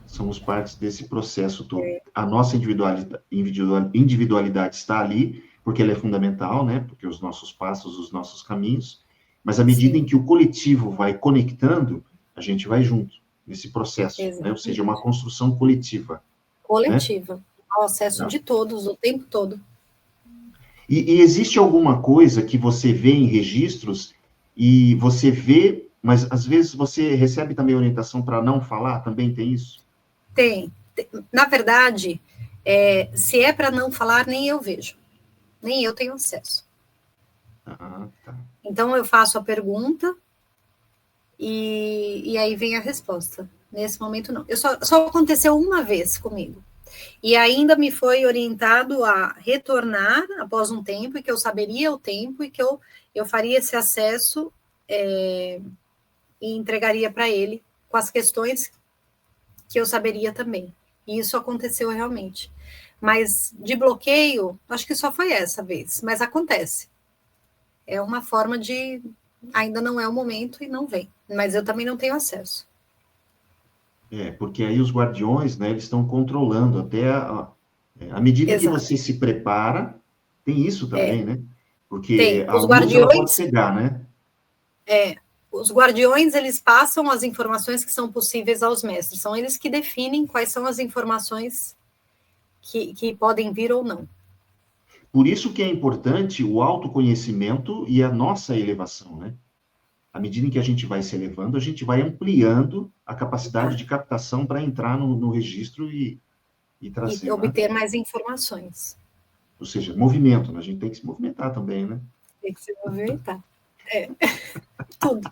Somos parte desse processo todo. A nossa individualidade está ali, porque ela é fundamental, né? Porque os nossos passos, os nossos caminhos, mas à medida em Sim, que o coletivo vai conectando, a gente vai junto nesse processo, né? Ou seja, é uma exatamente. construção coletiva, né? Coletiva. Ao acesso de todos, o tempo todo. E existe alguma coisa que você vê em registros e você vê, mas às vezes você recebe também orientação para não falar? Também tem isso? Tem. Na verdade, se é para não falar, nem eu vejo. Nem eu tenho acesso. Ah, tá. Então, eu faço a pergunta e aí vem a resposta. Nesse momento, não. Só aconteceu uma vez comigo. E ainda me foi orientado a retornar após um tempo, e que eu saberia o tempo, e que eu faria esse acesso e entregaria para ele com as questões que eu saberia também. E isso aconteceu realmente. Mas de bloqueio, acho que só foi essa vez, mas acontece. É uma forma de. Ainda não é o momento e não vem. Mas eu também não tenho acesso. Porque aí os guardiões, né, eles estão controlando até à medida que Exato. você se prepara, tem isso também, né? Porque Tem. a luz, ela pode cegar, né? Os guardiões, eles passam as informações que são possíveis aos mestres. São eles que definem quais são as informações que podem vir ou não. Por isso que é importante o autoconhecimento e a nossa elevação, né? À medida em que a gente vai se elevando, a gente vai ampliando a capacidade de captação para entrar no registro e E trazer, né? obter mais informações. Ou seja, movimento, né? A gente tem que se movimentar também, né? Tem que se movimentar.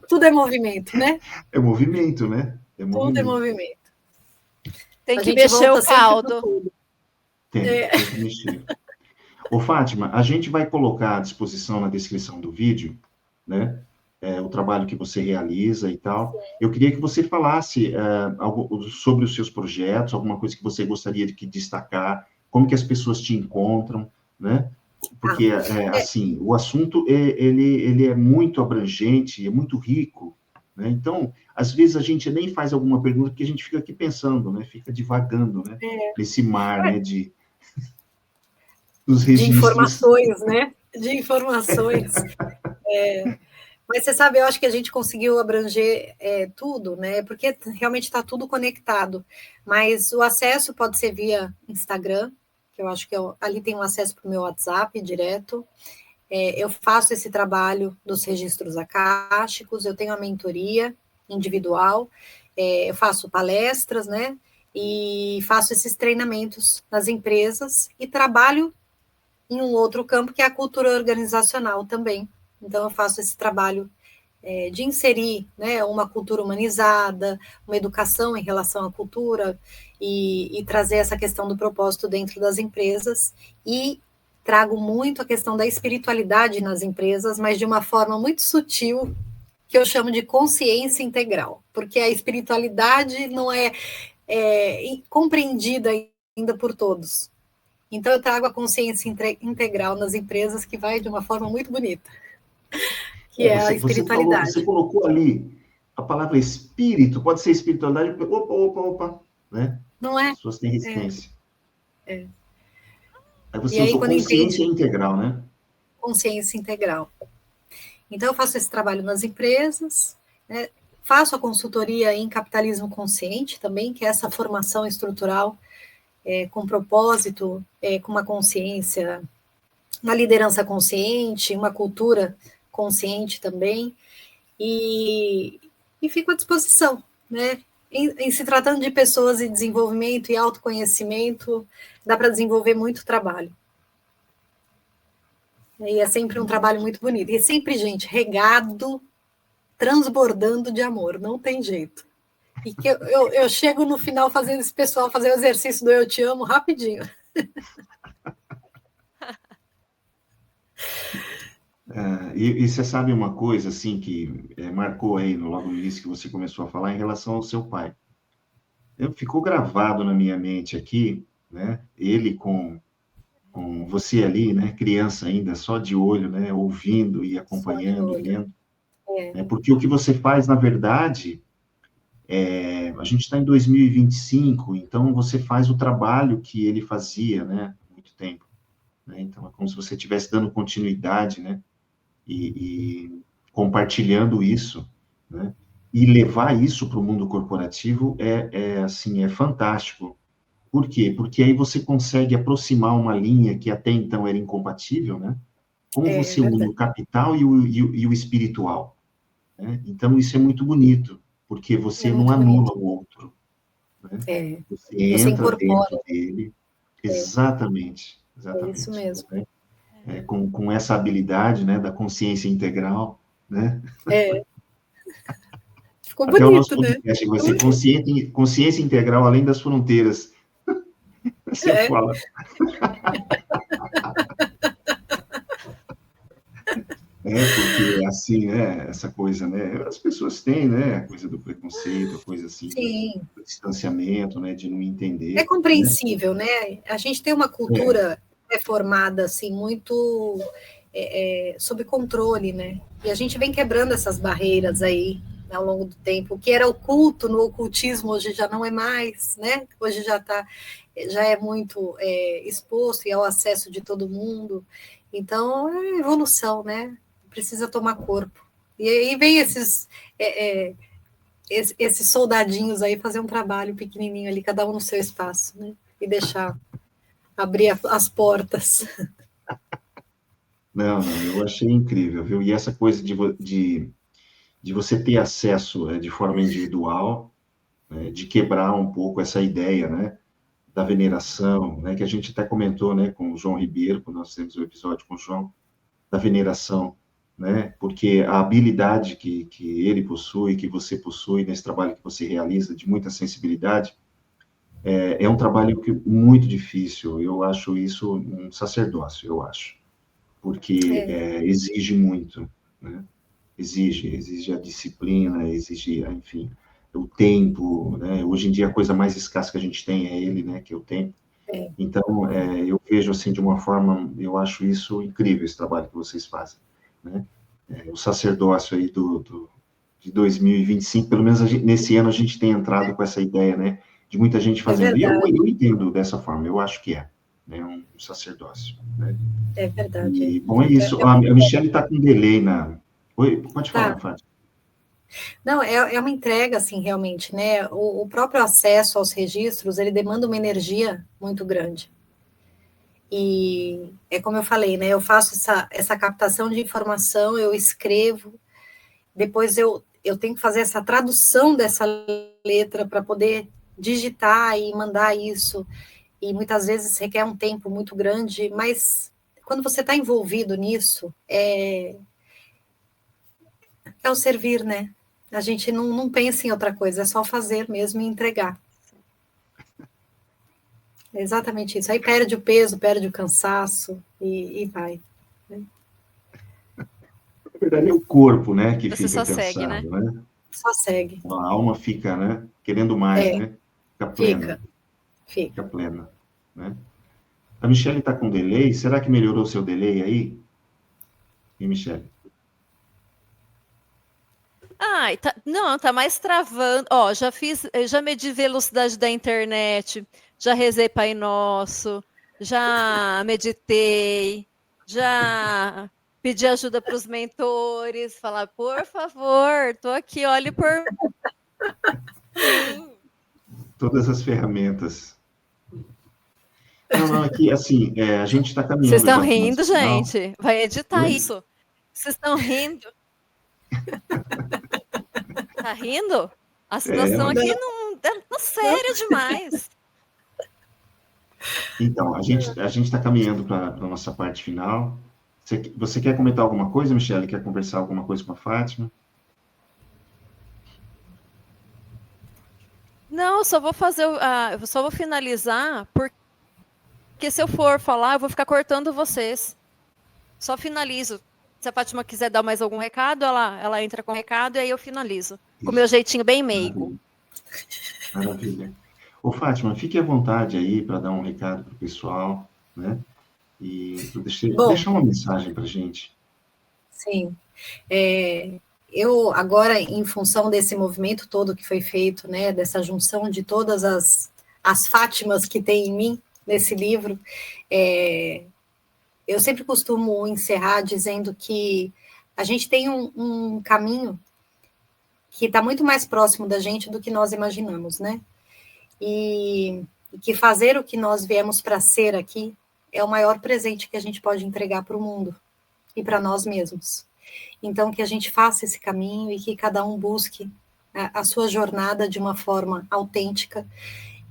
Tudo é movimento, né? É movimento, né? É Tudo é movimento. movimento. Tem A que gente mexer o volta sempre no caldo. tudo. Tem que mexer. Ô, Fátima, a gente vai colocar à disposição na descrição do vídeo, né? O trabalho que você realiza e tal. Eu queria que você falasse algo sobre os seus projetos, alguma coisa que você gostaria de destacar, como que as pessoas te encontram, né? Porque, assim, o assunto, ele é muito abrangente, é muito rico, né? Então, às vezes a gente nem faz alguma pergunta, porque a gente fica aqui pensando, né? Fica divagando, né? Nesse mar, né? Dos De registros. informações, né? De informações. Mas você sabe, eu acho que a gente conseguiu abranger tudo, né? Porque realmente está tudo conectado. Mas o acesso pode ser via Instagram, que eu acho que ali tem um acesso para o meu WhatsApp direto. Eu faço esse trabalho dos registros akáshicos, eu tenho a mentoria individual, eu faço palestras, né? E faço esses treinamentos nas empresas e trabalho em um outro campo que é a cultura organizacional também. Então, eu faço esse trabalho de inserir, né, uma cultura humanizada, uma educação em relação à cultura e trazer essa questão do propósito dentro das empresas e trago muito a questão da espiritualidade nas empresas, mas de uma forma muito sutil, que eu chamo de consciência integral, porque a espiritualidade não é compreendida ainda por todos. Então, eu trago a consciência integral nas empresas, que vai de uma forma muito bonita, que é a espiritualidade. Você colocou ali a palavra espírito, pode ser espiritualidade, opa, né? Não é? As pessoas têm resistência. É. Aí você usou consciência integral, né? Consciência integral. Então, eu faço esse trabalho nas empresas, né? Faço a consultoria em capitalismo consciente também, que é essa formação estrutural com propósito, com uma consciência, uma liderança consciente, uma cultura consciente também, e fico à disposição, né? Em se tratando de pessoas e desenvolvimento e autoconhecimento, dá para desenvolver muito trabalho. E é sempre um trabalho muito bonito. E é sempre, gente, regado, transbordando de amor, não tem jeito. E que eu chego no final fazendo esse pessoal fazer o exercício do Eu Te Amo rapidinho. E você sabe uma coisa, assim, que marcou aí logo no início que você começou a falar em relação ao seu pai. Ficou gravado na minha mente aqui, né? Ele com você ali, né? Criança ainda, só de olho, né? Ouvindo e acompanhando e lendo. Porque o que você faz, na verdade, a gente está em 2025, então você faz o trabalho que ele fazia, né? Há muito tempo. Né? Então, é como se você estivesse dando continuidade, né? E compartilhando isso, né? E levar isso para o mundo corporativo assim, é fantástico. Por quê? Porque aí você consegue aproximar uma linha que até então era incompatível, né? Como você une o capital e o espiritual. Né? Então, isso é muito bonito, porque você não anula o outro. Né? Você entra dentro dele. Exatamente. É isso mesmo. Né? Com essa habilidade, né, da consciência integral, né? Ficou até bonito, o nosso né? podcast vai ser consciência integral além das fronteiras. Você fala. Porque assim, né, essa coisa, né, as pessoas têm, né, a coisa do preconceito, a coisa assim, do distanciamento, né, de não entender. É compreensível, né? A gente tem uma cultura formada, assim, muito sob controle, né? E a gente vem quebrando essas barreiras aí, né, ao longo do tempo. O que era oculto no ocultismo hoje já não é mais, né? Hoje já é muito exposto e ao acesso de todo mundo. Então, é evolução, né? Precisa tomar corpo. E aí vem esses soldadinhos aí fazer um trabalho pequenininho ali, cada um no seu espaço, né? E deixar abrir as portas. Não, eu achei incrível, viu? E essa coisa de você ter acesso de forma individual, né, de quebrar um pouco essa ideia, né, da veneração, né, que a gente até comentou, né, com o João Ribeiro, quando nós temos o episódio com o João, da veneração, né, porque a habilidade que ele possui, que você possui nesse trabalho que você realiza, de muita sensibilidade, é um trabalho muito difícil. Eu acho isso um sacerdócio, eu acho, porque exige muito, né? Exige a disciplina, exige, enfim, o tempo, né? Hoje em dia a coisa mais escassa que a gente tem é ele, né? Que é o tempo. Então, eu vejo assim de uma forma, eu acho isso incrível, esse trabalho que vocês fazem, né? O sacerdócio aí de 2025, pelo menos nesse ano a gente tem entrado com essa ideia, né? De muita gente fazendo. E eu entendo dessa forma, eu acho que né? Um sacerdócio, né? É verdade. E, bom, é isso. A Michelle está com delay na... Oi, pode falar, Fátima. Não, é uma entrega, assim, realmente, né? O próprio acesso aos registros, ele demanda uma energia muito grande. E é como eu falei, né? Eu faço essa captação de informação, eu escrevo, depois eu tenho que fazer essa tradução dessa letra para poder digitar e mandar isso. E muitas vezes requer um tempo muito grande, mas quando você está envolvido nisso, é o servir, né? A gente não pensa em outra coisa, é só fazer mesmo e entregar. É exatamente isso. Aí perde o peso, perde o cansaço e vai. Né? Na verdade, é o corpo, né, que Você fica só segue, né? cansado, né? Só segue. A alma fica, né, querendo mais, né? Fica plena, Fica. fica plena, né? A Michelle está com delay. Será que melhorou o seu delay aí? E Michelle? Ai, não, tá mais travando. Ó, já medi velocidade da internet, já rezei Pai Nosso, já meditei, já pedi ajuda para os mentores, falar, por favor, tô aqui, olhe por mim. Todas as ferramentas. Não, aqui, assim, a gente está Vocês caminhando estão já para o nosso rindo, final. gente? Vai editar Oi? isso. Vocês estão rindo? Tá rindo? A situação Mas... aqui não tá séria demais. Então, a gente está caminhando para a nossa parte final. Você quer comentar alguma coisa, Michelle? Quer conversar alguma coisa com a Fátima? Não, eu só vou finalizar, porque se eu for falar, eu vou ficar cortando vocês. Só finalizo. Se a Fátima quiser dar mais algum recado, ela entra com o recado e aí eu finalizo. Com o meu Isso. jeitinho bem meigo. Maravilha. Maravilha. Ô, Fátima, fique à vontade aí para dar um recado para o pessoal, né? E Bom, deixar uma mensagem para a gente. sim. Eu agora, em função desse movimento todo que foi feito, né, dessa junção de todas as Fátimas que tem em mim nesse livro, eu sempre costumo encerrar dizendo que a gente tem um caminho que está muito mais próximo da gente do que nós imaginamos, né? E que fazer o que nós viemos para ser aqui é o maior presente que a gente pode entregar para o mundo e para nós mesmos. Então, que a gente faça esse caminho e que cada um busque a sua jornada de uma forma autêntica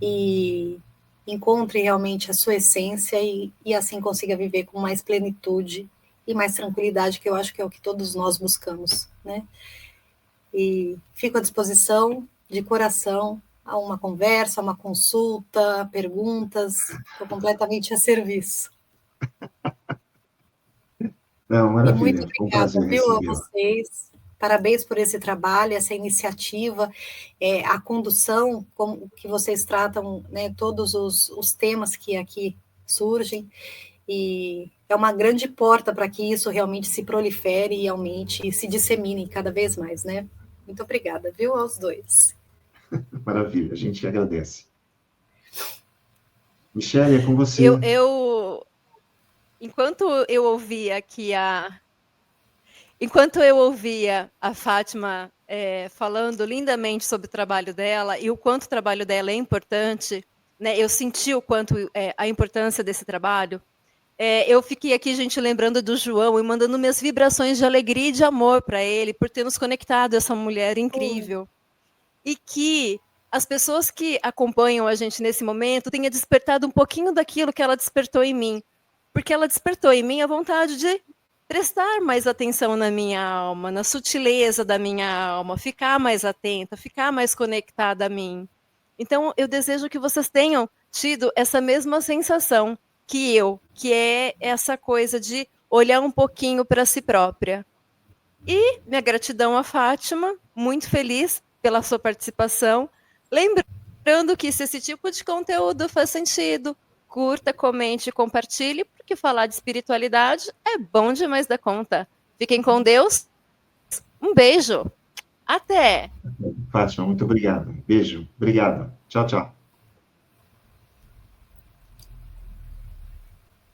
e encontre realmente a sua essência e assim consiga viver com mais plenitude e mais tranquilidade, que eu acho que é o que todos nós buscamos, né? E fico à disposição, de coração, a uma conversa, a uma consulta, perguntas, estou completamente a serviço. Não, E muito maravilha. Foi um obrigada, prazer viu, a recebê-la. vocês. Parabéns por esse trabalho, essa iniciativa, a condução, como que vocês tratam, né, todos os temas que aqui surgem, e é uma grande porta para que isso realmente se prolifere e aumente e se dissemine cada vez mais, né? Muito obrigada, viu, aos dois. Maravilha, a gente que agradece. Michelle, é com você. Enquanto eu ouvia a Fátima falando lindamente sobre o trabalho dela e o quanto o trabalho dela é importante, né, eu senti o quanto a importância desse trabalho. Eu fiquei aqui, gente, lembrando do João e mandando minhas vibrações de alegria e de amor para ele, por ter nos conectado a essa mulher incrível. E que as pessoas que acompanham a gente nesse momento tenham despertado um pouquinho daquilo que ela despertou em mim. Porque ela despertou em mim a vontade de prestar mais atenção na minha alma, na sutileza da minha alma, ficar mais atenta, ficar mais conectada a mim. Então, eu desejo que vocês tenham tido essa mesma sensação que é essa coisa de olhar um pouquinho para si própria. E minha gratidão a Fátima, muito feliz pela sua participação. Lembrando que se esse tipo de conteúdo faz sentido, curta, comente e compartilhe, porque falar de espiritualidade é bom demais da conta. Fiquem com Deus. Um beijo. Até! Fátima, muito obrigado. Beijo. Obrigado. Tchau, tchau.